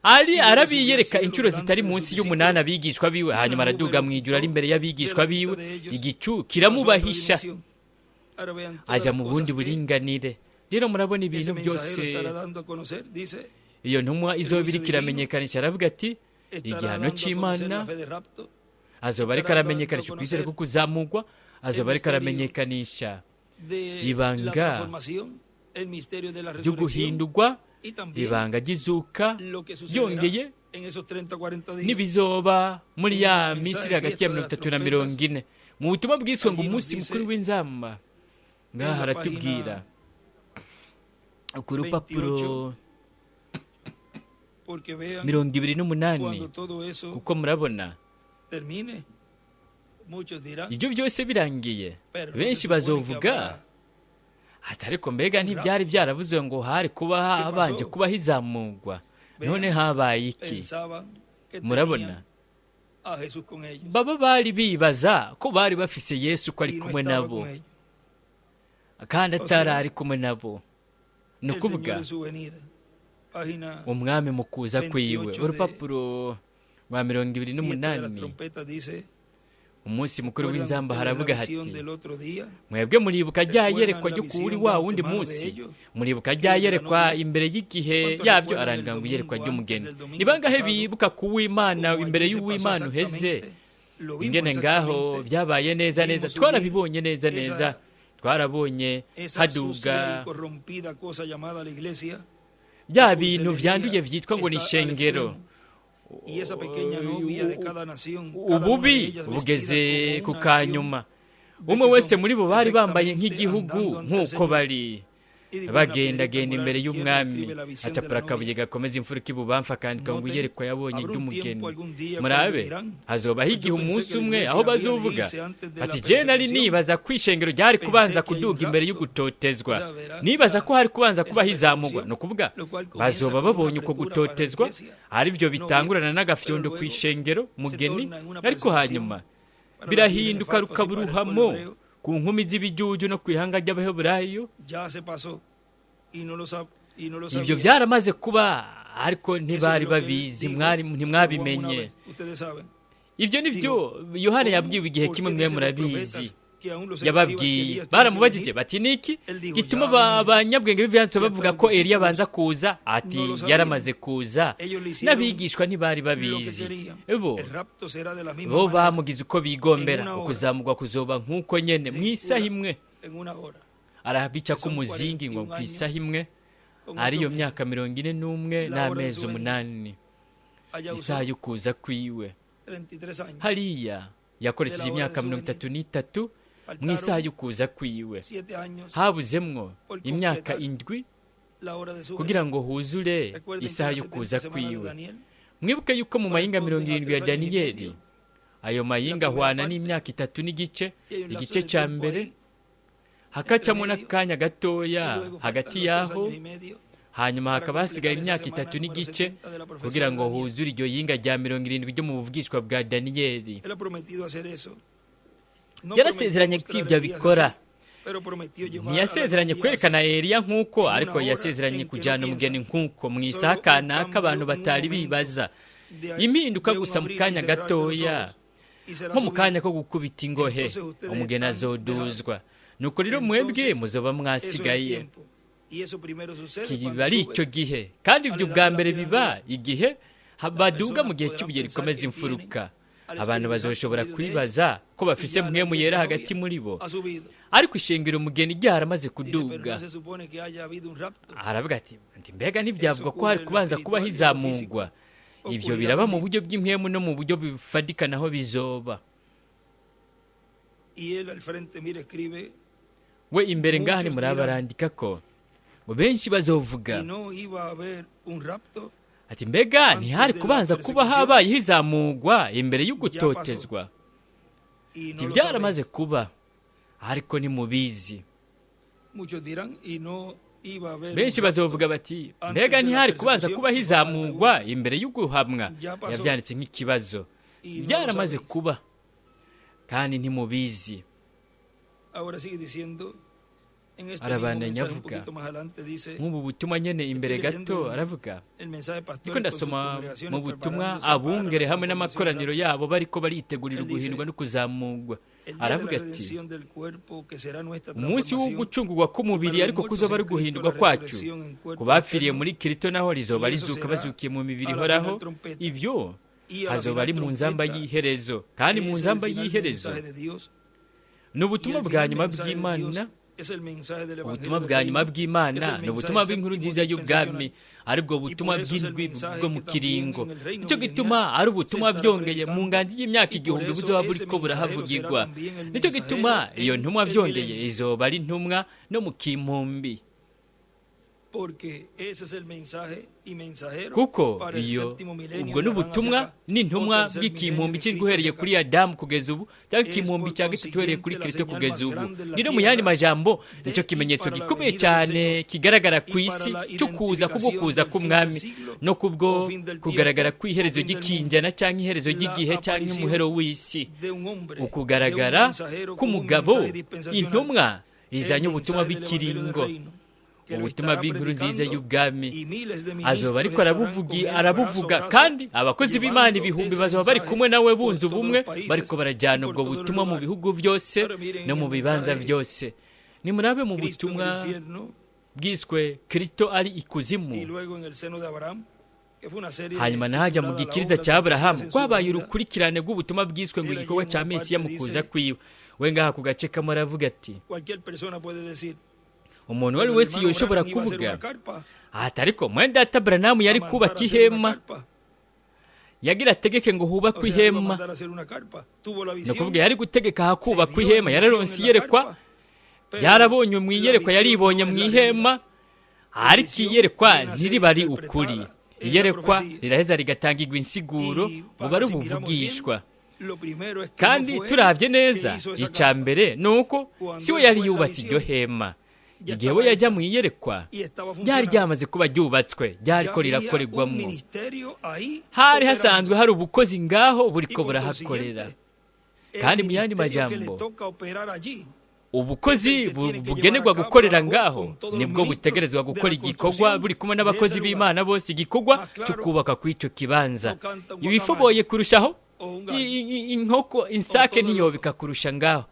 40, arabiyereka inshuro zitari munsi y'umunani abigishwa biwe. Hanyuma araduga mu ijuru ari imbere y'abigishwa biwe, igicu kiramubahisha, ajya mu bundi buringanire. Rero murabona ibintu byose iyo ntumwa izoba iriko iramenyekanisha. Aravuga ati igihano cy'Imana, azoba ariko aramenyekanisha ukwizera ko kuzamurwa, azoba ariko aramenyekanisha ibanga ryo guhindurwa, ibanga ry'izuka ryongeye n'ibizoba muri ya minsi hagati ya 30 na 40. Mu butumwa bwiswe ngo umunsi mukuru w'inzamba, ngaha haratubwira ku rupapuro 28, kuko murabona ibyo byose birangiye, benshi bazovuga ati ariko mbega ntibyari byaravuze ngo hari kuba habanje kuba hizamurwa, none habaye iki? Murabona baba bari bibaza ko bari bafise Yesu ko ari kumwe nabo, kandi atari kumwe nabo. Ni ukuvuga umwami mu kuza kwiwe. Urupapuro rwa 28, umunsi mukuru w'inzamba, haravuga hati mwebwe muribuka rya yerekwa ryo kuri wa wundi munsi, muribuka rya yerekwa imbere y'igihe yabyo. Arandika ngo iyerekwa ry'umugeni. Ni bangahe bibuka kuw'Imana imbere y'uw'Imana uheze? Ingene ngaho byabaye neza neza, twarabibonye neza neza. Twarabonye haduga bya bintu vyanduye vyitwa ngo ni ishengero. Ububi bugeze ku kanyuma. Umwe wese muri bo bari bambaye nk'igihugu nk'uko bari bagendagenda imbere y'umwami, acapura akabuye gakomeza imfuruka ibubamfa, akandika ngo iyerekwa yabonye ry'umugeni. Murabe hazobaho igihe umunsi umwe aho bazovuga ati je nari nibaza ko ishengero ryari kubanza kuduga imbere y'ugutotezwa, nibaza ko hari kubanza kuba hizamurwa. No kuvuga bazoba babonye uko gutotezwa ari byo bitangurana n'agafyondo ku ishengero mugeni, ariko hanyuma birahinduka rukaburuhamo ku nkumi z'ibijuju no kwihanga ry'Abaheburayo. Ibyo byaramaze kuba, ariko ntibari babizi, ntimwabimenye. Ibyo nibyo Yohana yabwiwe igihe kimwe, mwe murabizi. Yababwiye, baramubajije bati niki gituma abanyabwenge b'ivyanditswe bavuga ko Eliya abanza kuza? Ati yaramaze kuza, n'abigishwa ntibari babizi. Bo bamugize uko bigombera. Ukuzamurwa kuzoba nk'uko nyene mw'isaha imwe. Arabica ku muzingi ngo kw'isaha imwe, ariyo myaka 41 n'amezi 8, isaha y'ukuza kwiwe. Hariya yakoresheje imyaka 33 mw'isaha y'ukuza kwiwe. Habuzemwo imyaka 7 kugira ngo huzure isaha y'ukuza kwiwe. Mwibuke yuko mu mayinga 70 ya Daniyeli, ayo mayinga ahwana n'imyaka 3 n'igice, igice cya mbere hakacamo n'akanya gatoya hagati yaho, hanyuma hakaba hasigaye imyaka 3 n'igice kugira ngo huzure iryo yinga rya 70 ryo mu buvugishwa bwa Daniyeli. Yarasezeranye ko ibyo bikora. Ntiyasezeranye kwerekana Eliya nk'uko, ariko yasezeranye kujyana umugeni nk'uko mu isaha kanaka abantu batari bibaza. Impinduka gusa mu kanya gatoya, nko mu kanya ko gukubita ingohe, umugeni azoduzwa. Nuko rero mwebwe muzoba mwasigaye. Kiba ari icyo gihe, kandi ibyo bwa mbere biba igihe baduga mu gihe cy'ibuye rikomeza imfuruka. Abantu bazoshobora kwibaza ko bafise mwemu yera hagati muri bo, ariko ishengero umugeni ryaramaze kuduga. Aravuga ati mbega ntibyavuga ko hari kubanza kuba hizamurwa? Ibyo biraba mu buryo bw'impwemu no mu buryo bifadikana aho bizoba. We imbere ngaha ni murabarandika ko ngo benshi bazovuga ati mbega ntihari kubanza kuba habayeho izamugwa imbere y'ugutotezwa? Ati byaramaze kuba ariko ntimubizi. Benshi bazovuga bati mbega ntihari kubanza kubaho izamugwa imbere y'uguhamwa? Yabyanditse nk'ikibazo. Byaramaze kuba kandi ntimubizi. Arabandanya avuga nk'ubu butumwa nyene imbere gato aravuga, niko ndasoma mu butumwa abungere hamwe n'amakoraniro yabo bariko baritegurira guhindurwa no kuzamugwa. Aravuga ati umunsi wo gucungurwa k'umubiri ariko kuzoba ari guhindurwa kwacu ku bapfiriye muri Kristo naho rizoba rizuka bazukiye mu mibiri ihoraho. Ibyo hazoba ari mu nzamba y'iherezo, kandi mu nzamba y'iherezo ni ubutumwa bwa nyuma bw'Imana. Ubutumwa bwa nyuma bw'Imana ni ubutumwa bw'inkuru nziza y'ubwami, aribwo butumwa bw'indwi bwo mu kiringo. Nicyo gituma ari ubutumwa byongeye mu nganji y'imyaka 1000 buzoba buriko burahavugirwa. Nicyo gituma iyo ntumwa byongeye izoba ari ntumwa no mu kimpumbi, kuko iyo ubwo n'ubutumwa n'intumwa bw'ikimpumbi cy'iguhereye kuri Adamu kugeza ubu, cyangwa ikimpumbi cya gatatu uhereye kuri Kristo kugeza ubu. Nino mu yandi majambo nicyo kimenyetso gikomeye cyane kigaragara ku isi cyo kuza k'umwami no kubwo kugaragara kw'iherezo ry'ikinjana cyangwa iherezo ry'igihe cyangwa umuhero w'isi. Ukugaragara k'umugabo, intumwa izanye ubutumwa bw'ikiringo, ubutumwa bw'inkuru nziza y'ubwami. Azoba ariko arabuvuga, kandi abakozi b'Imana ibihumbi bazoba bari kumwe nawe bunze ubumwe, bariko barajyana ubwo butumwa mu bihugu byose no mu bibanza byose. Nimurabe mu butumwa bwiswe Kristo ari ikuzimu, hanyuma nahajya mu gikiriza cya Aburahamu kwabaye urukurikirane rw'ubutumwa bwiswe ngo igikorwa cya Mesiya mu kuza kwiwe. We ngaha ku gace kamwe aravuga ati umuntu wari wese yoshobora kuvuga ati ariko mwenda data Branham yari kubaka ihema, yagira ategeke ngo hubakwe ihema. No kuvuga yari gutegeka hakubakwa ihema, yararonse iyerekwa, yarabonye mu iyerekwa, yaribonye mu ihema, ariko iyerekwa ntiriba ari ukuri. Iyerekwa riraheza rigatangirwa insiguro buba ari ubuvugishwa. Kandi turabye neza, icya mbere nuko siwe yari yubatse iryo hema. Igihe we yajya mu iyerekwa ryari ryamaze kuba ryubatswe, ryariko rirakorerwamo. Hari hasanzwe hari ubukozi ngaho buriko burahakorera. Kandi mu yandi majambo, ubukozi bugenerwa gukorera ngaho nibwo butegerezwa gukora igikorwa buri kumwe n'abakozi b'Imana bose, igikorwa cyo kubaka kw'icyo kibanza. Ibifoboye kurushaho, inkoko insake ntiyobika kurusha ngaho,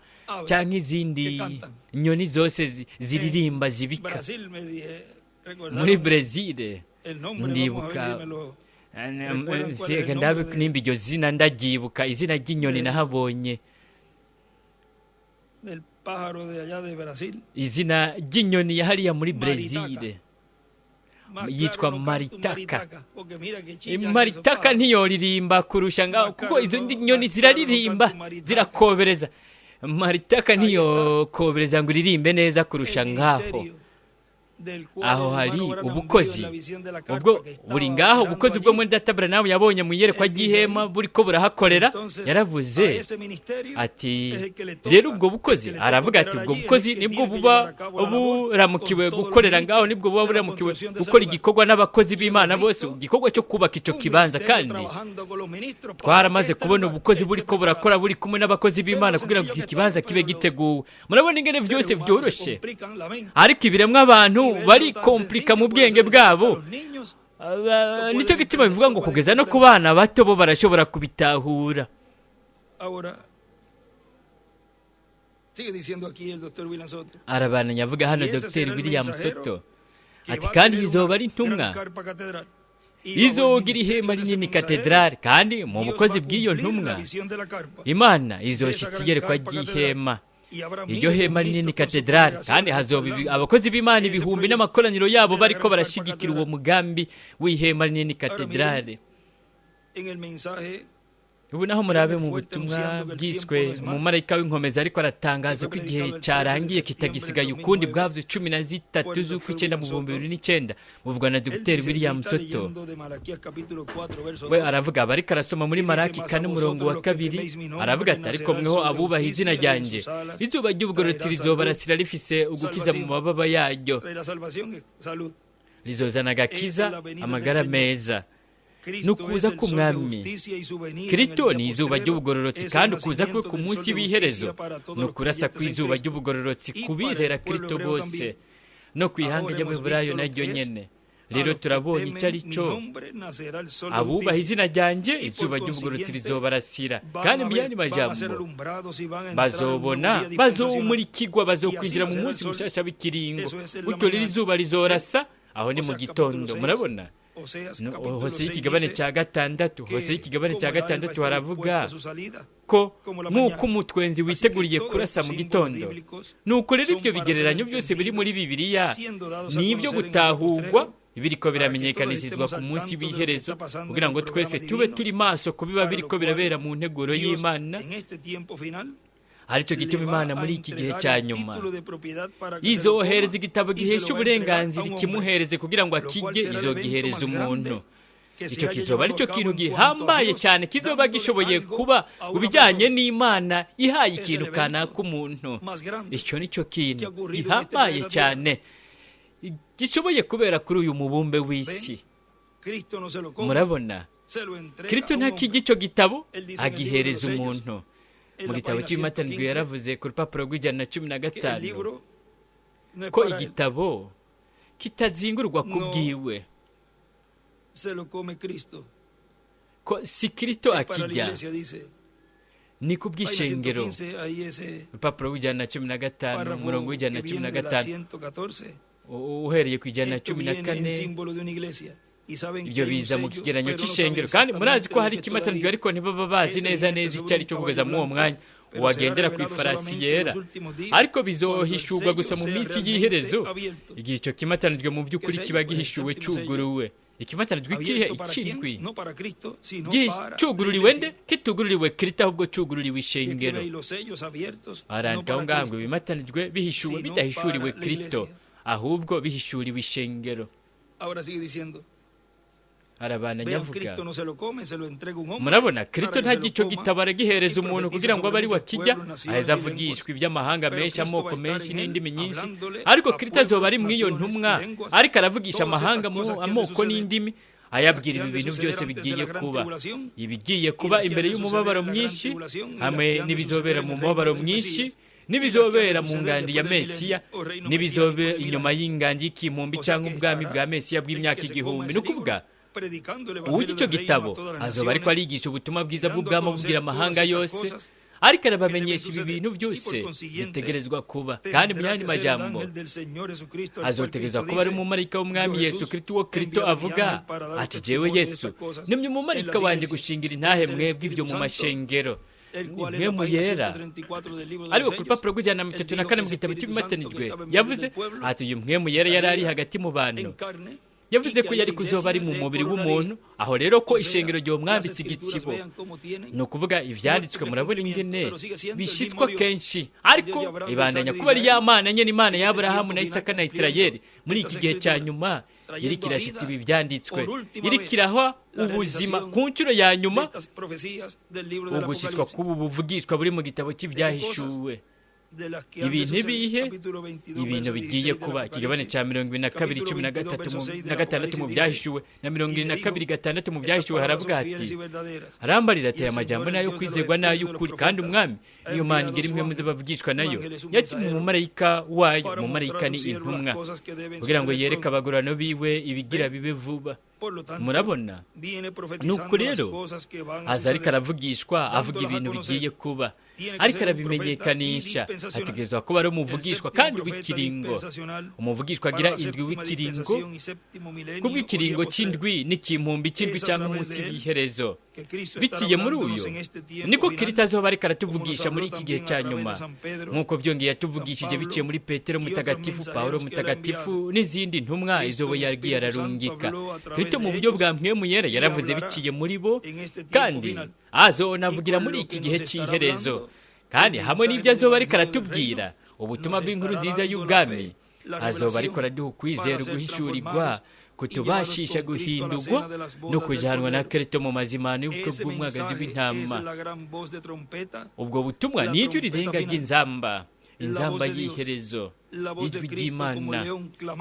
cyangwa izindi nyoni zose ziririmba zibika. Muri Brazil ndibuka nimba iryo zina ndagyibuka, izina ry'inyoni nahabonye, izina ry'inyoni yahariya muri Brazil yitwa maritaka. Maritaka ntiyoririmba kurusha ngaho, kuko izo nyoni ziraririmba zirakobereza. Maritaka ntiyokobereza ngo iririmbe neza kurusha ngaho. Aho hari ubukozi ubwo buri ngaho, ubukozi bwo muri data Branham yabonye mu iyerekwa ry'ihema buriko burahakorera. Yaravuze ati rero ubwo bukozi, aravuga ati ubwo bukozi nibwo buba buramukiwe gukorera ngaho, nibwo buba buramukiwe gukora igikorwa n'abakozi b'Imana bose, igikorwa cyo kubaka icyo kibanza. Kandi twaramaze kubona ubukozi buriko burakora buri kumwe n'abakozi b'Imana kugira ngo iki kibanza kibe giteguwe. Murabona ingene byose byoroshe, ariko ibiremwa abantu bari komplika mu bwenge bwabo. Nicyo gituma bivuga ngo kugeza no ku bana bato bo barashobora kubitahura. Arabandanya avuga hano Dr. William Soto ati kandi izoba ari intumwa, izogira ihema rinini katedrali. Kandi mu bukozi bw'iyo ntumwa Imana izoshitsa iyerekwa ry'ihema, iryo hema rinini katedrali. Kandi hazoba abakozi b'Imana ibihumbi n'amakoraniro yabo bariko barashigikira uwo mugambi w'ihema rinini katedrali. ubu naho murabe mu butumwa bwiswe umumarayika w'inkomezi ariko aratangaza ko igihe cyarangiye kitagisigaye ukundi bwavuze 13 z'ukw'icyenda mu 2009 buvugwa na Dr. William Soto. We aravuga bariko arasoma muri Malaki 4:2 aravuga ati ariko mweho abubaha izina ryanjye izuba ry'ubugororotsi rizobarasira rifise ugukiza mu mababa yaryo, rizozana agakiza amagara meza. Nukuza k'umwami Kristo ni izuba ry'ubugororotsi, kandi ukuza kwe ku munsi w'iherezo nukurasa kw'izuba ry'ubugororotsi kubizera Kristo bose no kwihanga ry'Abaheburayo naryo nyene. Rero turabonye icyo ari cyo, abubaha izina ryanjye izuba ry'ubugororotsi rizobarasira, kandi mu yandi majambo bazobona, bazomurikirwa, bazokwinjira mu munsi mushasha w'ikiringo. Gutyo rero izuba rizorasa aho ni mu gitondo. Murabona Hose y'ikigabane cya gatandatu haravuga ko nk'uko umutwenzi witeguriye kurasa mu gitondo, nuko rero ibyo bigereranyo byose biri muri Bibiliya ni ibyo gutahurwa biriko biramenyekanishirizwa ku munsi w'iherezo, kugira ngo twese tube turi maso ku biba biriko birabera mu nteguro y'Imana. Aricyo gituma Imana muri iki gihe cya nyuma izohereza igitabo gihesha uburenganzira ikimuhereze kugira ngo akige, izogihereza umuntu. Icyo kizoba aricyo kintu gihambaye cyane kizoba gishoboye kuba ubijyanye n'Imana ihaye ikintu kanaka umuntu. Icyo nicyo kintu gihambaye cyane gishoboye kubera kuri uyu mubumbe w'isi. Murabona, Kristo ntakijya icyo gitabo agihereza umuntu. Mu gitabo cy'Imatanirwe yaravuze ku rupapuro rw'115 ko igitabo kitazingurwa ku bwiwe, ko si Kristo akijya, ni ku bw'ishengero. Urupapuro rw'115 umurongo w'115 uhereye ku 114 ibyo biza mu kigeranyo cy'ishengero. Kandi murazi ko hari ikimatanirwe ariko ntibaba bazi neza icyo ari cyo kugeza muri uwo mwanya uwagendera ku ifarasi yera, ariko bizohishurwa gusa mu minsi y'iherezo, igihe icyo kimatanirwe mu by'ukuri kiba gihishuwe cyuguruwe. Ikimatanirwe ikihe? Ikindwi cyugururiwe nde? Kitugururiwe Kristo, ahubwo cyugururiwe ishengero. Arandika aho ngaho ngo ibimatanirwe bihishuwe bidahishuriwe Kristo, ahubwo bihishuriwe ishengero. Arabana nyavuga, murabona Kristo ntajya icyo gitabo aragihereza umuntu kugira ngo abe ari wakijya aheza avugishwa iby'amahanga menshi, amoko menshi n'indimi nyinshi. Ariko Kristo azoba ari mw'iyo ntumwa, ariko aravugisha amahanga amoko n'indimi, ayabwira ibi bintu byose bigiye kuba, ibigiye kuba imbere y'umubabaro mwinshi, hamwe n'ibizobera mu mubabaro mwinshi, n'ibizobera mu ngandi ya Mesiya, n'ibizobera inyuma y'ingandi y'ikimpumbi cyangwa ubwami bwa Mesiya bw'imyaka 1000. Ni ukuvuga uwugira icyo gitabo azoba ariko arigisha ubutumwa bwiza bw'ubwami abubwira amahanga yose, ariko arabamenyesha ibi bintu byose bitegerezwa kuba. Kandi mu yandi majambo azotegerezwa kuba ari umumarayika w'umwami Yesu Kristo, uwo Kristo avuga ati jewe Yesu nimye umumarayika wanjye gushingira intahe mwebwe ibyo mu mashengero. Mwe muyera ariko ku rupapuro rw'134 mu gitabo cy'Imatanirwe yavuze ati uyu mwe muyera yari ari hagati mu bantu, yavuze ko yari kuzoba ari mu mubiri w'umuntu. Aho rero ko ishengero ryo mwambitse igitsibo, ni ukuvuga ivyanditswe murabona ingene bishitswa kenshi, ariko ibandanya kuba ari ya Mana nyene, Imana ya Aburahamu na Isaka na Isirayeli. Muri iki gihe cya nyuma iri kirashitse ibi byanditswe, iri kiraha ubuzima ku nshuro ya nyuma, ugushyitswa k'ubu buvugishwa buri mu gitabo cy'ibyahishuwe. Ibintu ibihe ibintu bigiye kuba. Ikigabane cya 22:16 mu byahishuwe na 22:6 mu byahishuwe haravuga hati, arambarira ati aya majambo nayo kwizerwa n'ay'ukuri, kandi umwami niyo Mana ingeri imwe muze bavugishwa nayo yakimwe mu marayika wayo. Mu marayika ni intumwa kugira ngo yereke abagorano biwe ibigira bibe vuba. Murabona, nuko rero aza ariko aravugishwa avuga ibintu bigiye kuba, ariko arabimenyekanisha. Ategerezwa kuba ari umuvugishwa kandi w'ikiringo. Umuvugishwa agira indwi w'ikiringo, kubw'ikiringo cy'indwi n'ikimpumbi cy'indwi cyangwa umunsi w'iherezo. Biciye muri uyu niko Kristo azoba ariko aratuvugisha muri iki gihe cya nyuma, nk'uko byongeye yatuvugishije biciye muri Petero mutagatifu, Pawulo mutagatifu n'izindi ntumwa izobo yagiye ararungika. Kristo mu buryo bwa mpwemu yera yaravuze biciye muri bo, kandi azonavugira muri iki gihe cy'iherezo, kandi hamwe n'ibyo azoba ariko aratubwira ubutumwa bw'inkuru nziza y'ubwami, azoba ariko araduha ukwizera guhishurirwa kutubashisha guhindurwa no kujyanwa na Kristo mu mazimano y'ubukwe bw'umwagazi w'intama. Ubwo butumwa ni ijwi rirenga ry'inzamba, inzamba y'iherezo, ijwi ry'Imana,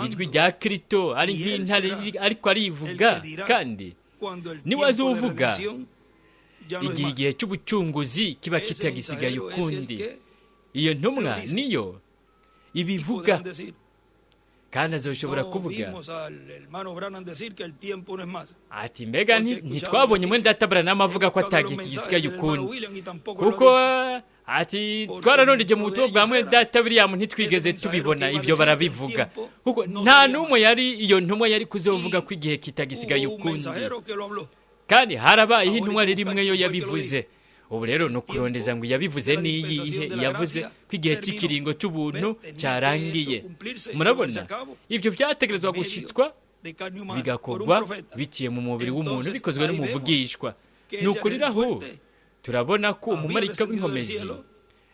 ijwi rya Kristo ari nk'intare ariko arivuga, kandi niwe azovuga igihe cy'ubucunguzi kiba kitagisigaye ukundi. Iyo ntumwa niyo ibivuga, kandi azoshobora kuvuga ati mbega ntitwabonye mwene data Branham avuga ko atagihe kigisigaye ukundi, kuko ati twararondeje mu butumwa bwa mwene data William ntitwigeze tubibona. Ibyo barabivuga kuko nta n'umwe iyo ntumwa yari kuzovuga ko igihe kitagisigaye ukundi, kandi harabayeho intumwa rimwe yo yabivuze. Ubu rero no kurondeza ngo yabivuze n'iyihe, yavuze ko igihe cy'ikiringo cy'ubuntu cyarangiye. Murabona, ibyo byategerezwa gushitswa bigakorwa biciye mu mubiri w'umuntu, bikozwe n'umuvugishwa. Ni ukuri aho turabona ko umumarayika w'inkomezi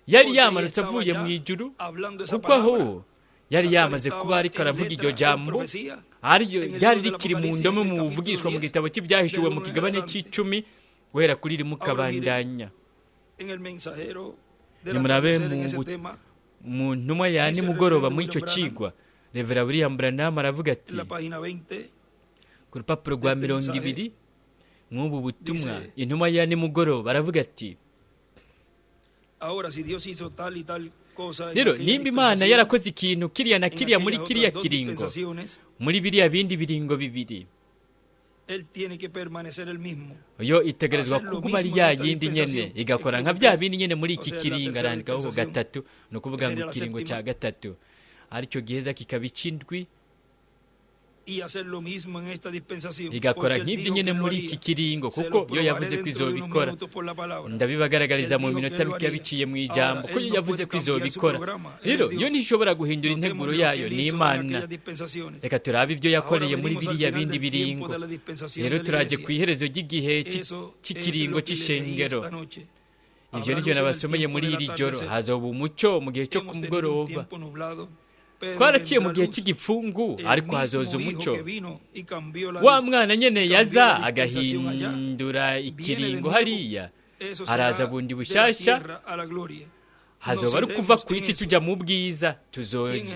yari yamanutse avuye mu ijuru, kuko aho yari yamaze kuba ariko aravuga iryo jambo ryari rikiri mu ndome mu buvugishwa mu gitabo cy'ibyahishuwe mu kigabane cy'icumi guhera kuri rimwe ukabandanya. Nimurabe mu ntumwa ya nimugoroba muri icyo kigwa, Revera William Branham aravuga ati ku rupapuro rwa 20 mw'ubu butumwa, intumwa ya nimugoroba aravuga ati rero nimba Imana yarakoze ikintu kiriya na kiriya muri kiriya kiringo, muri biriya bindi biringo bibiri, yo itegerezwa kuguma ari ya yindi nyene, igakora nka bya bindi nyene muri iki kiringo. Arandikaho gatatu, no kuvuga ngo ikiringo cya gatatu aricyo giheza kikaba icindwi, igakora nk'ibyo nyene muri iki kiringo, kuko yo yavuze ko izobikora. Ndabibagaragariza mu minota mike biciye mu ijambo ko yo yavuze ko izobikora. Rero yo ntishobora guhindura integuro yayo, ni Imana. Reka turabe ibyo yakoreye muri biriya bindi biringo. Rero turaje ku iherezo ry'igihe cy'ikiringo cy'ishengero. Ibyo nibyo nabasomeye muri iri joro. Hazoba umucyo mu gihe cyo kumugoroba. Twaraciye mu gihe cy'igipfungu, ariko hazoza umucyo. Wa mwana nyene yaza agahindura ikiringo hariya, araza bundi bushasha. Hazoba ari kuva ku isi tujya mu bwiza,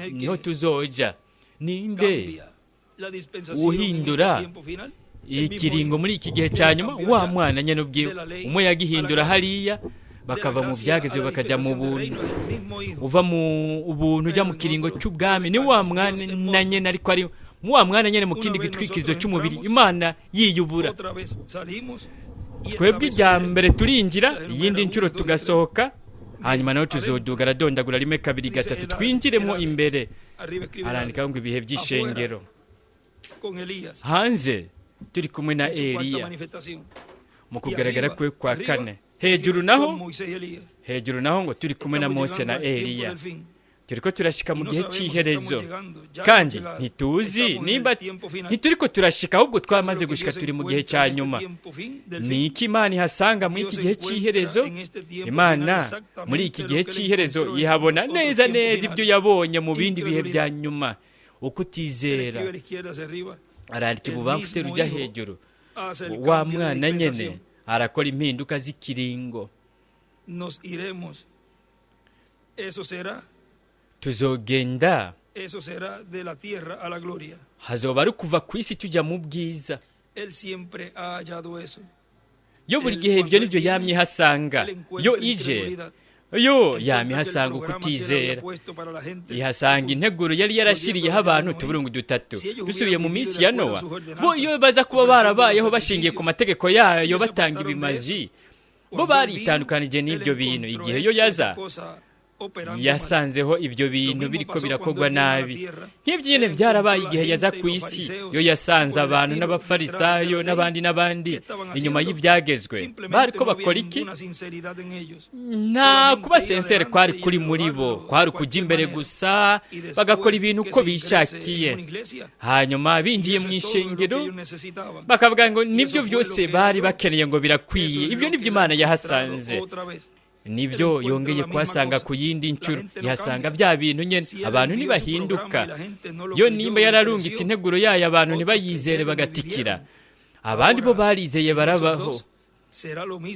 niho tuzoja. Ninde uhindura ikiringo muri iki gihe cya nyuma? Wa mwana nyene ubwiwe. Umwe yagihindura hariya, bakava mu byageze bakajya mu buntu. Uva mu ubuntu ujya mu kiringo cy'ubwami, ni wa mwana nyene, ariko ari wa mwana nyene mu kindi gitwikirizo cy'umubiri. Imana yiyubura. Twebwe ijya mbere turinjira, iyindi nshuro tugasohoka, hanyuma naho tuzoduga aradondagura rimwe kabiri gatatu twinjiremo imbere. Arandika ngo ibihe by'ishengero. Hanze turi kumwe na Eliya mu kugaragara kwe kwa kane. Hejuru naho ngo turi kumwe na Mose na Eliya. Turiko turashika mu gihe cy'iherezo, kandi ntituzi nimba ntituriko turashika, ahubwo twamaze gushika, turi mu gihe cya nyuma. Ni iki Imana ihasanga muri iki gihe cy'iherezo? Imana muri iki gihe cy'iherezo yihabona neza neza ibyo yabonye mu bindi bihe bya nyuma. Uko utizera, arandika ibubamfu rujya hejuru. Wa mwana nyene arakora impinduka z'ikiringo. Tuzogenda, hazoba ari kuva ku isi tujya mu bwiza. Yo buri gihe ibyo nibyo yamye hasanga. Yo ije, yo yamye hasanga ukutizera. Ihasanga integuro yari yarashiriyeho abantu tuburungu dutatu. Dusubiye mu minsi ya Nowa, bo iyo baza kuba barabayeho bashingiye ku mategeko yayo batanga ibimazi, bo bari itandukanije n'ibyo bintu. Igihe yo yaza, yasanzeho ibyo bintu biriko birakorwa nabi. Nk'ibyo nyene byarabaye igihe yaza ku isi, yo yasanze abantu n'abafarisayo n'abandi inyuma y'ibyagezwe bariko bakora iki? Nta kuba sincere kwari kuri muri bo, kwari kuja imbere gusa bagakora ibintu uko bishakiye, hanyuma binjiye mu ishengero bakavuga ngo nibyo byose bari bakeneye ngo birakwiye. Ibyo nibyo Imana yahasanze, nibyo yongeye kuhasanga ku yindi ncuro, ihasanga bya bintu nyene. Abantu ntibahinduka. Yo nimba yararungitse integuro yayo, abantu ntibayizere bagatikira, abandi bo barizeye barabaho.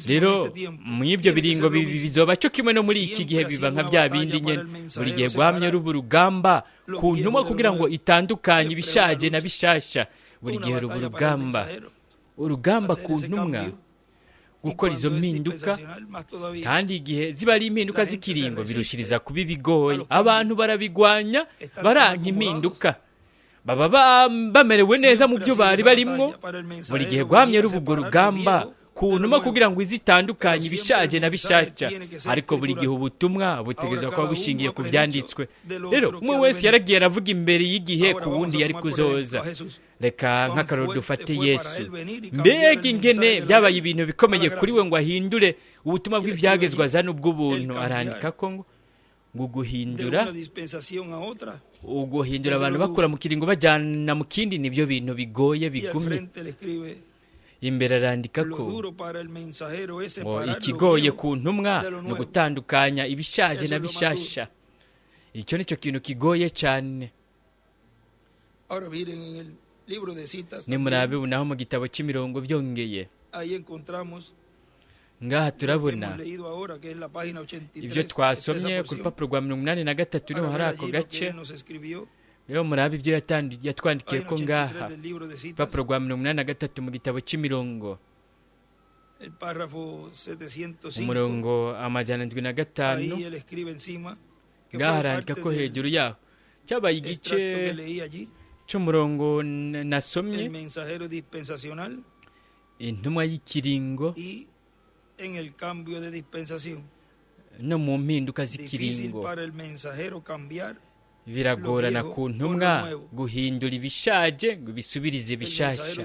Rero mw'ibyo biringo bizoba cyo kimwe no muri iki gihe, biba nka bya bindi nyene. Buri gihe rwamye ruba urugamba ku ntumwa kugira ngo itandukanye ibishaje na bishasha. Buri gihe ruba urugamba ku ntumwa gukora izo mpinduka, kandi igihe ziba ari impinduka z'ikiringo birushiriza kuba bigoye. Abantu barabigwanya, baranka impinduka, baba bamerewe neza mu byo bari barimwo. Buri gihe rwamye ruba urwo rugamba ku ntumwa kugira ngo izitandukanye ibishaje na bishasha, ariko buri gihe ubutumwa butegerezwa kuba bushingiye ku byanditswe. Rero umwe wese yaragiye aravuga imbere y'igihe ku wundi yari kuzoza. Reka nk'akaroro dufate Yesu. Mbega ingene byabaye ibintu bikomeye kuri we ngo ahindure ubutumwa bw'ivyagezwe azana ubw'ubuntu. Arandika ko ngo guhindura abantu bakura mu kiringo bajyana mu kindi, nibyo bintu bigoye bigumye. Imbere arandika ko ikigoye ku ntumwa ni ugutandukanya ibishaje na bishasha. Icyo nicyo kintu kigoye cyane. Nimurabe unaho mu gitabo cy'imirongo byongeye, ngaha turabona ibyo twasomye ku rupapuro rwa 83 niho hari ako gace. Rero murabe ibyo yatwandikiye ko ngaha rupapuro rwa 83 mu gitabo cy'imirongo, umurongo 705. Ngaha arandika ko hejuru yaho cyabaye igice cy'umurongo nasomye, intumwa y'ikiringo no mu mpinduka z'ikiringo. Biragorana ku ntumwa guhindura ibishaje ngo bisubirize bishasha.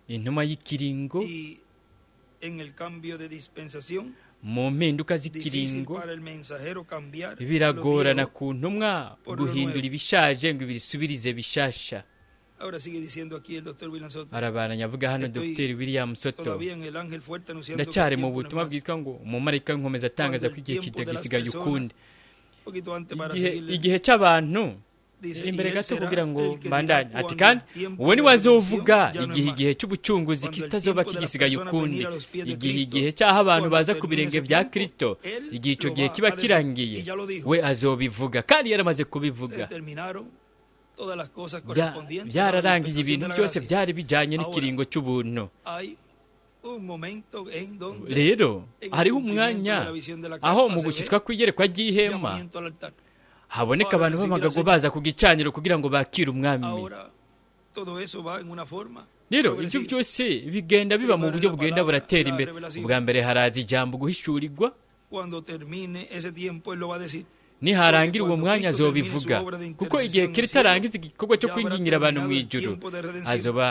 Intumwa y'ikiringo mu mpinduka z'ikiringo, biragorana ku ntumwa guhindura ibishaje ngo bisubirize bishasha. Arabaranya avuga hano Dr. William Soto. Ndacyari mu butumwa bwitwa ngo umumarayika w'inkomezi atangaza ko igihe kitagisigaye ukundi. Igihe cy'abantu imbere gato kugira ngo bandanye ati, kandi uwo ni wazovuga igihe cy'ubucunguzi kitazoba kigisigaye ukundi, igihe cyaho abantu baza ku birenge bya Kristo, igihe icyo gihe kiba kirangiye, we azobivuga kandi yaramaze kubivuga. Byararangiye, ibintu byose byari bijyanye n'ikiringo cy'ubuntu. Rero hariho umwanya aho mu gushyitswa kw'iyerekwa ry'ihema haboneka abantu b'amagago baza ku gicaniro kugira ngo bakire umwami. Rero ibyo byose bigenda biba mu buryo bugenda buratera imbere. Ubwa mbere haraza ijambo guhishurirwa, niharangira uwo mwanya azobivuga, kuko igihe Kristo arangiza igikorwa cyo kwingingira abantu mu ijuru,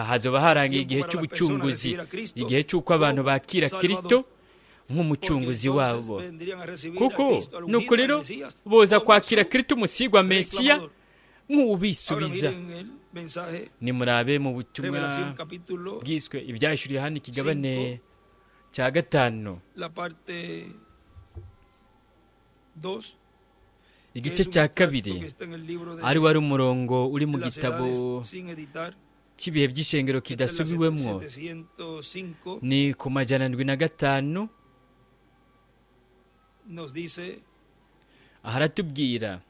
hazoba harangiye igihe cy'ubucunguzi, igihe cy'uko abantu bakira Kristo nk'umucunguzi wabo. Kuko nuko rero boza kwakira Kristo umusigwa Mesiya nk'ubisubiza. Nimurabe mu butumwa bwiswe ibyahishuriye hano ikigabane cya 5, igice cya 2, ari wari umurongo uri mu gitabo cy'ibihe by'ishengero kidasubiwemwo, ni ku 705. Aharatubwira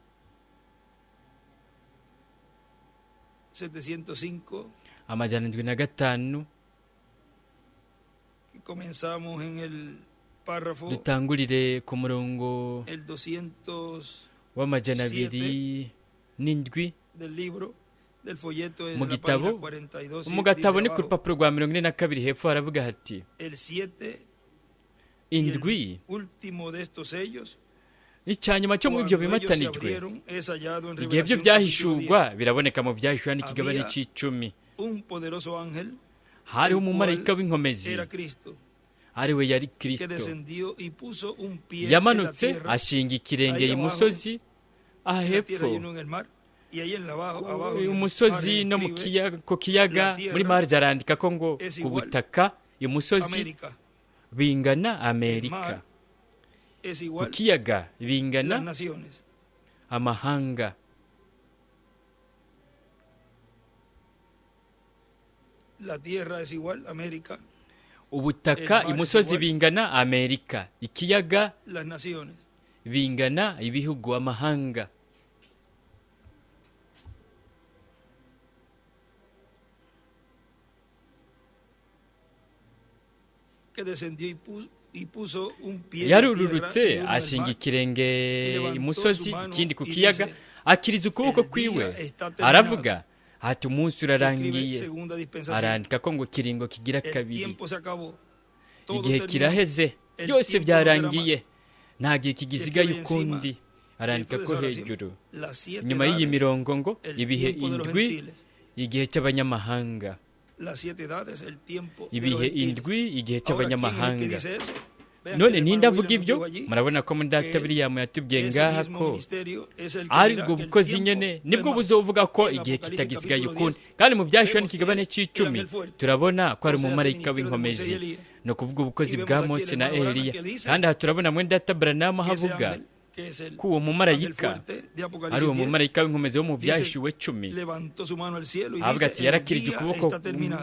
705, dutangurire ku murongo wa 207 mu gatabo ni ku rupapuro rwa 42 hepfo haravuga hati, indwi icyanyuma cyo mu ibyo bimatanijwe igihe byo byahishurwa biraboneka mu byahishurwa n'ikigabane cy'icumi hariho umumarayika w'inkomezi ariwe yari Kristo yamanutse ashinga ikirenge imusozi aha hepfo umusozi no ku kiyaga muri marge arandika ko ngo ku butaka imusozi bingana Amerika, ku kiyaga bingana amahanga. Ubutaka imusozi bingana Amerika, ikiyaga bingana ibihugu, amahanga. Yarururutse ashinga ikirenge imusozi, ikindi ku kiyaga, akiriza ukuboko kwiwe, aravuga ati umunsi urarangiye. Arandika ko ngo kiringo kigira kabiri, igihe kiraheze, byose byarangiye, nta gihe kigisigaye ukundi. Arandika ko hejuru nyuma y'iyi mirongo ngo ibihe indwi, igihe cy'abanyamahanga, ibihe indwi, igihe cy'abanyamahanga. None ninde avuga ibyo? Murabona ko muri Dr. William yatubwiye ngaha ko ari bwo bukozi nyene nibwo buzovuga ko igihe kitagisigaye ukundi. Kandi mu byashwe n'ikigabane cy'icumi turabona ko ari umumarayika w'inkomezi, no kuvuga ubukozi bwa Mose na Eliya. Kandi aha turabona muri Dr. Branham havuga ko uwo mumarayika ari uwo mumarayika w'inkomezi wo mu byashyuwe 10. Avuga ati yarakirije ukuboko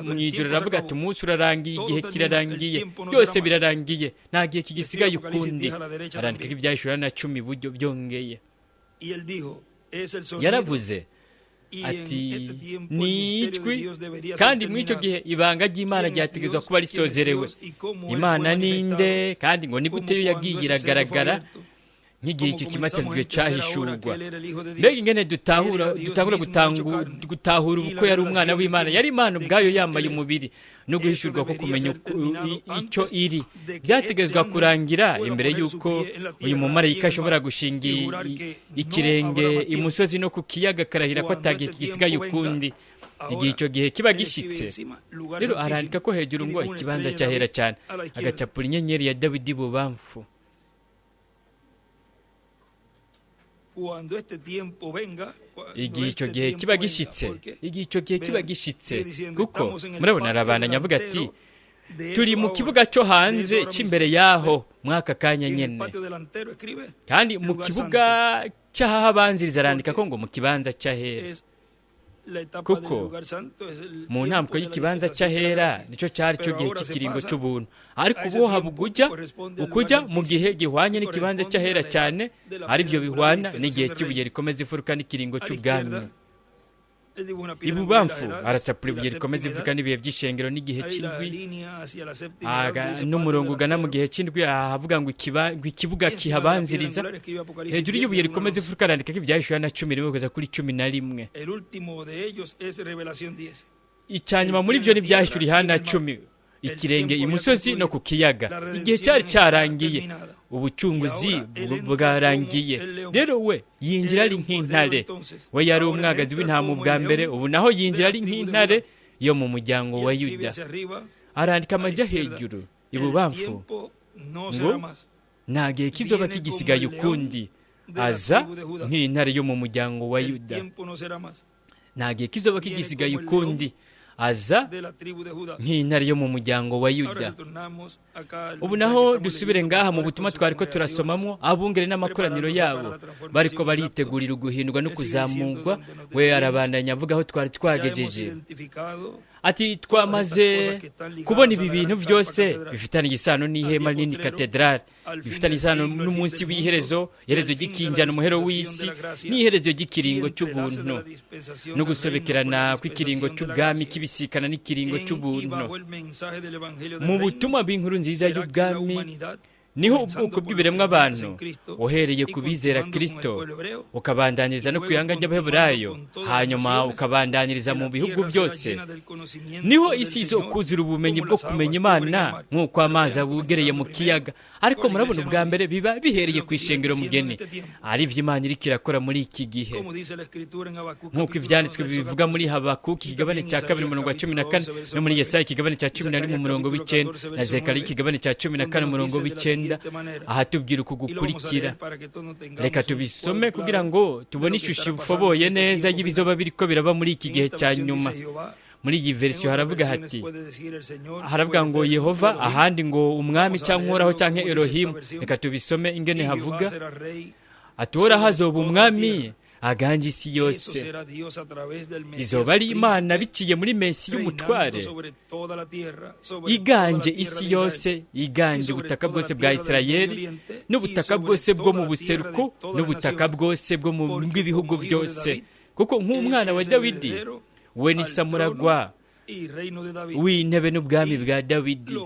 mu ijoro, aravuga ati umunsi urarangiye, igihe kirarangiye, byose birarangiye, nta gihe kigisigaye ukundi. Arandika ko ibyashyuwe na 10 buryo byongeye. Yaravuze ati ni ijwi, kandi muri icyo gihe ibanga ry'Imana ryategezwa kuba risozerewe. Imana ninde kandi ngo ni gute yo yagiye iragaragara nk'igihe icyo kimatanijwe cyahishurwa. Mbega ingene dutahura gutahura uko yari umwana w'Imana. Yari Imana ubwayo yambaye umubiri, no guhishurwa ko kumenya icyo iri byategezwa kurangira imbere y'uko uyu mumarayika ashobora gushinga ikirenge imusozi no ku kiyaga, karahira ko atagihe kigisigaye ukundi, igihe icyo gihe kiba gishitse. Rero arandika ko hejuru ngo ikibanza cyahera cyane, agacapura inyenyeri ya Dawidi bubamfu. Igihe icyo gihe kiba gishitse, igihe icyo gihe kiba gishitse, kuko murabona arabandanya avuga ati turi mu kibuga cyo hanze cy'imbere yaho mwaka kanya nyene. Kandi mu kibuga cy'ahabanziriza arandika ko ngo mu kibanza cyahera, kuko mu ntambwe y'ikibanza cyahera nicyo cyari cyo gihe cy'ikiringo cy'ubuntu. Ariko ubu habugujya ukujya mu gihe gihwanye n'ikibanza cyahera cyane, ari byo bihwana n'igihe cy'ibuye rikomeza ifuruka n'ikiringo cy'ubwami. Ibubamfu aracapura ibuye rikomeza ifuruka n'ibihe by'ishengero n'igihe cy'indwi, n'umurongo ugana mu gihe cy'indwi ahavuga ngo ikibuga kihabanziriza. Hejuru y'ibuye rikomeza ifuruka arandika ko ibyahishwe na 10 kugeza kuri 11. Icyanyuma muri byo n'ibyahishwe Yohana 10, ikirenge imusozi no ku kiyaga. Igihe cyari cyarangiye, ubucunguzi bwarangiye. Rero we yinjira ari nk'intare. We yari umwagazi w'intama bwa mbere, ubu naho yinjira ari nk'intare yo mu muryango wa Yuda. Arandika amajya hejuru ibubamfu ngo nta gihe kizoba kigisigaye ukundi, aza nk'intare yo mu muryango wa Yuda. Nta gihe kizoba kigisigaye ukundi, aza nk'intare yo mu muryango wa Yuda. Ubu naho dusubire ngaha mu butumwa twari ko turasomamo, abungere n'amakoraniro yabo bariko baritegurira guhindurwa no kuzamurwa. We arabandanya avuga aho twari twagejeje ati twamaze kubona ibi bintu byose bifitanye isano n'ihema nini katedrali, bifitanye isano n'umunsi w'iherezo, iherezo ry'ikinjana, umuhero w'isi, n'iherezo ry'ikiringo cy'ubuntu no gusobekerana kw'ikiringo cy'ubwami kibisikana n'ikiringo cy'ubuntu. Mu butumwa bw'inkuru nziza y'ubwami niho ubwoko bw'ibiremwa abantu uhereye ku bizera Kristo ukabandanyiriza no kuyanga ry'Abaheburayo hanyuma ukabandanyiriza mu bihugu byose, niho isi izokuzura ubumenyi bwo kumenya Imana nk'uko amazi abugereye mu kiyaga. Ariko murabona ubwa mbere biba bihereye ku ishengero mugeni, ari byo Imana iriko irakora muri iki gihe, nk'uko ivyanditswe bivuga muri Habakuki ikigabane cya 2:14 no muri Yesaya ikigabane cya 11:9 na Zekariya ikigabane cya 14:9. Aha tubwira uku gukurikira. Reka tubisome kugira ngo tubone ishusho ifoboye neza y'ibizoba biriko biraba muri iki gihe cya nyuma. Muri iyi verisiyo haravuga ngo Yehova, ahandi ngo umwami cyangwa Uhoraho cyangwa Elohimu. Reka tubisome ingene havuga ati uhoraho hazoba umwami aganje isi yose, izoba ari Imana biciye muri Mesi y'umutware, iganje isi yose, iganje ubutaka bwose bwa Isirayeli n'ubutaka bwose bwo mu buseruko n'ubutaka bwose bwo mu bw'ibihugu byose, kuko nk'umwana wa Dawidi we ni samuragwa w'intebe n'ubwami bwa Dawidi,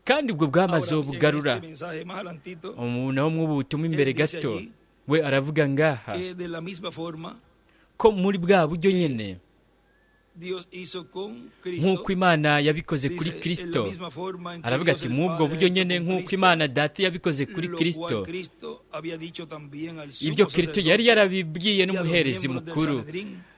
kandi ubwo bwami azobugarura. Umuntu wo mu butumwa imbere gato we aravuga ngaha ko muri bwa buryo nyene nk'uko Imana yabikoze kuri Kristo, aravuga ati mw'ubwo buryo nyene nk'uko Imana Data yabikoze kuri Kristo, ibyo Kristo yari yarabibwiye n'umuherezi mukuru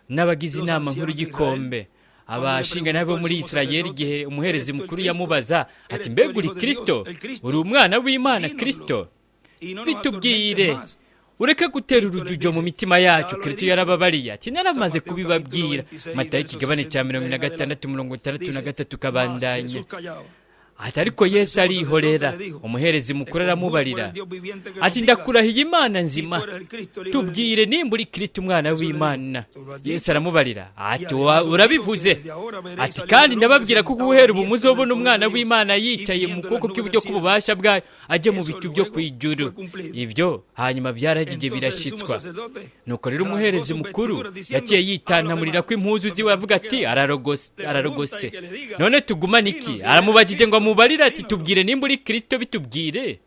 n'abagize inama nkuru y'ikombe, abashingana bo muri Isirayeli, igihe umuherezi mukuru yamubaza ati mbega uri Kristo, uri umwana w'Imana Kristo, bitubwire, ureke gutera urujujo mu mitima yacu. Kristo yarababariye ati naramaze kubibabwira. Matayo ikigabane cya 16:63 kabandanye ati ariko Yesu arihorera, umuherezi mukuru aramubarira ati ndakurahiye Imana nzima, tubwire nimba uri Kristo umwana w'Imana. Yesu aramubarira ati urabivuze, ati kandi ndababwira ko guhera ubu muzobona umwana w'Imana yicaye mu kuboko kw'iburyo k'ububasha bwayo aje mu bicu byo kwijuru. Ibyo hanyuma byaragije birashitswa. Nuko rero umuherezi mukuru yaciye yitantamurira ko impuzu ziwe avuga ati ararogose, none tugumane iki? Aramubajije ngo mubarira ati tubwire nimba uri Kristo, bitubwire.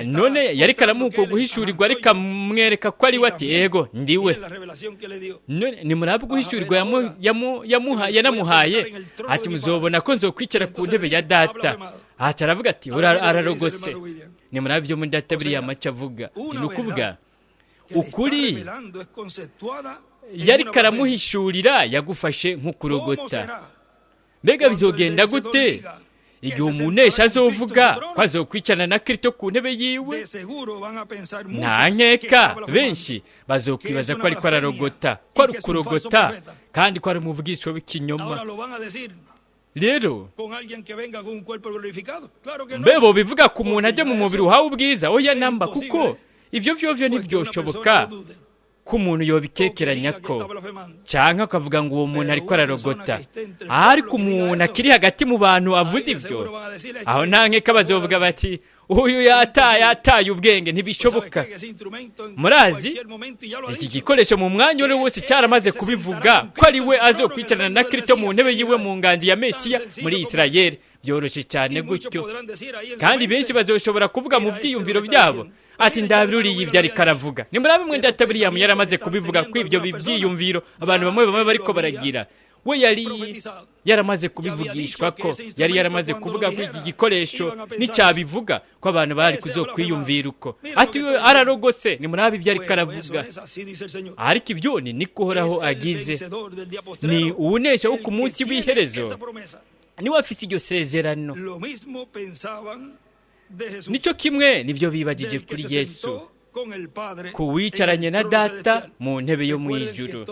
None yari karamuko guhishurirwa, reka mwereka ko ari wati yego ndiwe. None nimuraba guhishurirwa yanamuhaye ati muzobona ko nzokwicara ku ntebe ya Data. Ati aravuga ati ararogose. Nimuraba ibyo muri Data biriya mace avuga, ni ukuvuga ukuri yari karamuhishurira yagufashe nk'ukurogota. Mbega bizogenda gute igihe umunesha azovuga ko azokwicarana na Kristo ku ntebe yiwe? Nta nkeka benshi bazokwibaza ko ariko ararogota, ko ari kurogota, kandi ko ari umuvugishwa w'ikinyoma. Rero mbebo bivuga ku muntu ajya mu mubiri uhawe ubwiza, oya namba, kuko ivyo vyovyo ntivyoshoboka ko umuntu yobikekeranya ko canke akavuga ngo uwo muntu ariko ararogota. Ariko umuntu akiri hagati mu bantu avuze ivyo, aho nta nkeka bazovuga bati uyu yataye ubwenge, ntibishoboka. Murazi iki gikoresho mu mwanya uri wose cyaramaze kubivuga ko ari we azokwicarana na Kristo mu ntebe yiwe mu nganji ya Mesiya muri Isirayeli. Byoroshe cyane gutyo, kandi benshi bazoshobora kuvuga mu byiyumviro byabo ati ndabiruriye ibyo ariko aravuga. Nimurabe mwe Data William yaramaze kubivuga ko ibyo byiyumviro abantu bamwe bariko baragira, we yari yaramaze kubivugishwa, ko yari yaramaze kuvuga ko iki gikoresho n'icyabivuga ko abantu bari kuzokwiyumvira uko ati ararogose. Nimurabe ibyo ariko aravuga. Ariko ibyo niko Uhoraho agize, ni uwunesha wo ku munsi w'iherezo, niwe afise iryo sezerano. Nicyo kimwe nibyo bibagije kuri Yesu, kuwicaranye na Data mu ntebe yo mu ijuru.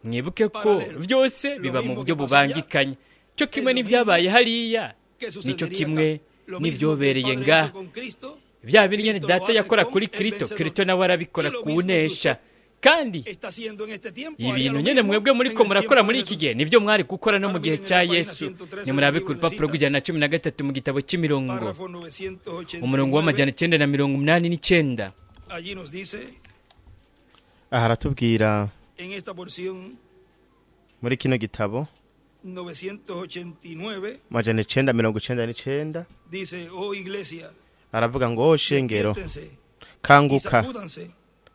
Mwibuke ko byose biba mu buryo bubangikanye. Cyo kimwe n'ibyabaye hariya, nicyo kimwe n'ibyobereye ngaha. Bya biri nyene Data yakora kuri Kristo nawe arabikora kuwunesha. Kandi ibintu nyene mwebwe muriko murakora muri iki gihe nibyo mwari gukora no mu gihe cya Yesu. Nimurabe ku rupapuro rw'113 mu gitabo cy'imirongo, umurongo w'989. Aha aratubwira muri kino gitabo 1989 majana 999 dice, oh iglesia, aravuga ngo "O shengero despiértense y kanguka sacúdanse,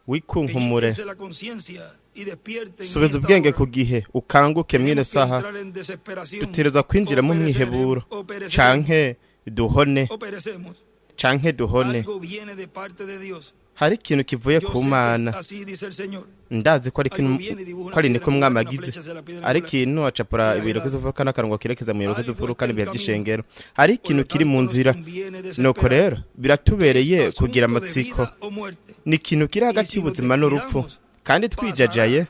wikunkumure pellíquense la conciencia y despierten en subiza esta ubwenge hora. ku gihe ukanguke mwene Tenemos que saha entrar en desesperación, dutegerezwa kwinjira mu o mwiheburo pereceremos, o pereceremos, canke duhone o perecemos. canke duhone Algo viene de parte de Dios. hari ikintu kivuye Yo ku sé que Mana así dice el Señor. ndazi ko ari Algo ikintu viene y dibuja ko ari una niko piedra umwami angular, una agize flecha hacia la piedra ari angular. ikintu acapura Era ibiro edad. kizovuka n'akarongo kerekeza mu biro Algo kizovuka está en n'ibihe camino. by'ishengero hari Por ikintu lo kiri mu tanto, nos nzira conviene nuko desesperar. rero biratubereye Es kugira asunto de amatsiko vida o muerte. ni ikintu kiri hagati Y si nos y'ubuzima n'urupfu descuidamos, kandi twijajaye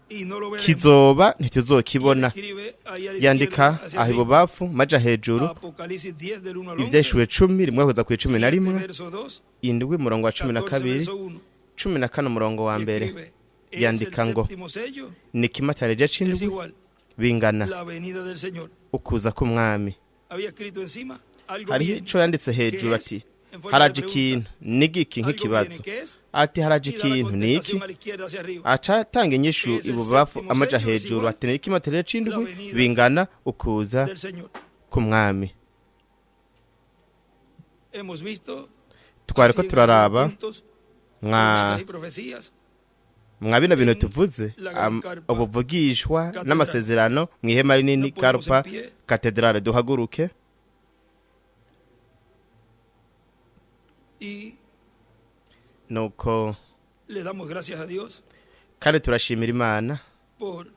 y no lo veremos. kizoba Y él ntituzokibona escribe ahí a la yandika izquierda, hacia aho arriba, ibubafu maja hejuru Apocalipsis 10 del 1 al 11, ivyeshuwe 10 rimwe kuza ku 11 7 verso 2, indwi murongo wa 14 12 verso 1. 14 murongo wa Y mbere escribe, es yandika el ngo séptimo sello, ni kimatanije es c'indwi igual, bingana la venida del Señor. ukuza k'umwami Había escrito encima, algo hariho viene. ico yanditse hejuru ¿Qué ati es? En forma haraje de ikintu pregunta. nigiki Algo nk'ikibazo viene, ¿qué es? ati haraje Y da la ikintu niki contestación a la izquierda hacia arriba. aca atanga inyishu Es el ibubafu séptimo amaja sello, es hejuru igual, ati ni kimatanije c'indwi la venida bingana ukuza Del Señor. k'umwami Hemos visto twariko así en turaraba algunos puntos, mwa promesas y profecías. mwa bino bintu En tuvuze la gran carpa ubuvugishwa catedral. n'amasezerano mu ihema rinini Nos ponemos karpa en pie. katedrale duhaguruke Y nuko le damos gracias a Dios kandi turashimira Imana por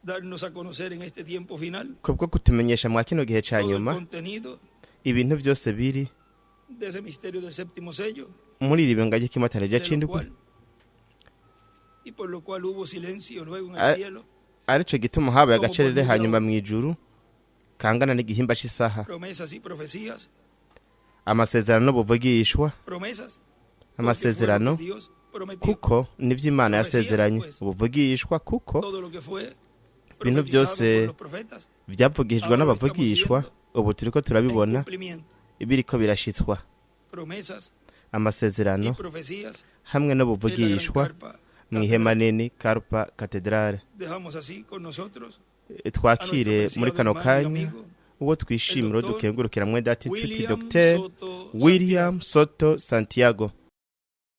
darnos a conocer en este tiempo final kubwo kutumenyesha mwa kino gihe ca todo el nyuma contenido ibintu byose biri de ese misterio del séptimo sello, muri iri benga ry'ikimatanije de lo c'indwi cual, y por lo cual hubo silencio luego en Ah, el cielo, arico gituma habaye Como agacerere por hanyuma milagro. mw'ijuru kangana n'igihimba c'isaha promesas y profecías, amasezerano n'ubuvugishwa promesas, amasezerano porque fue lo que Dios prometió. kuko nivyo Imana Profecías, yasezeranye pues. ubuvugishwa kuko Todo lo que fue Ibintu profetizado byose por los profetas, vyavugishijwe Ahora lo n'abavugishwa estamos ubu turiko en turabibona cumplimiento. ibiriko birashitswa Promesas amasezerano y profecías hamwe en la gran n'ubuvugishwa carpa mu ihema nini karpa katedrale dejamos así con nosotros twakire muri kano kanya uwo twishimira dukengurukira mwenda ati nshuti Dr. William Soto Santiago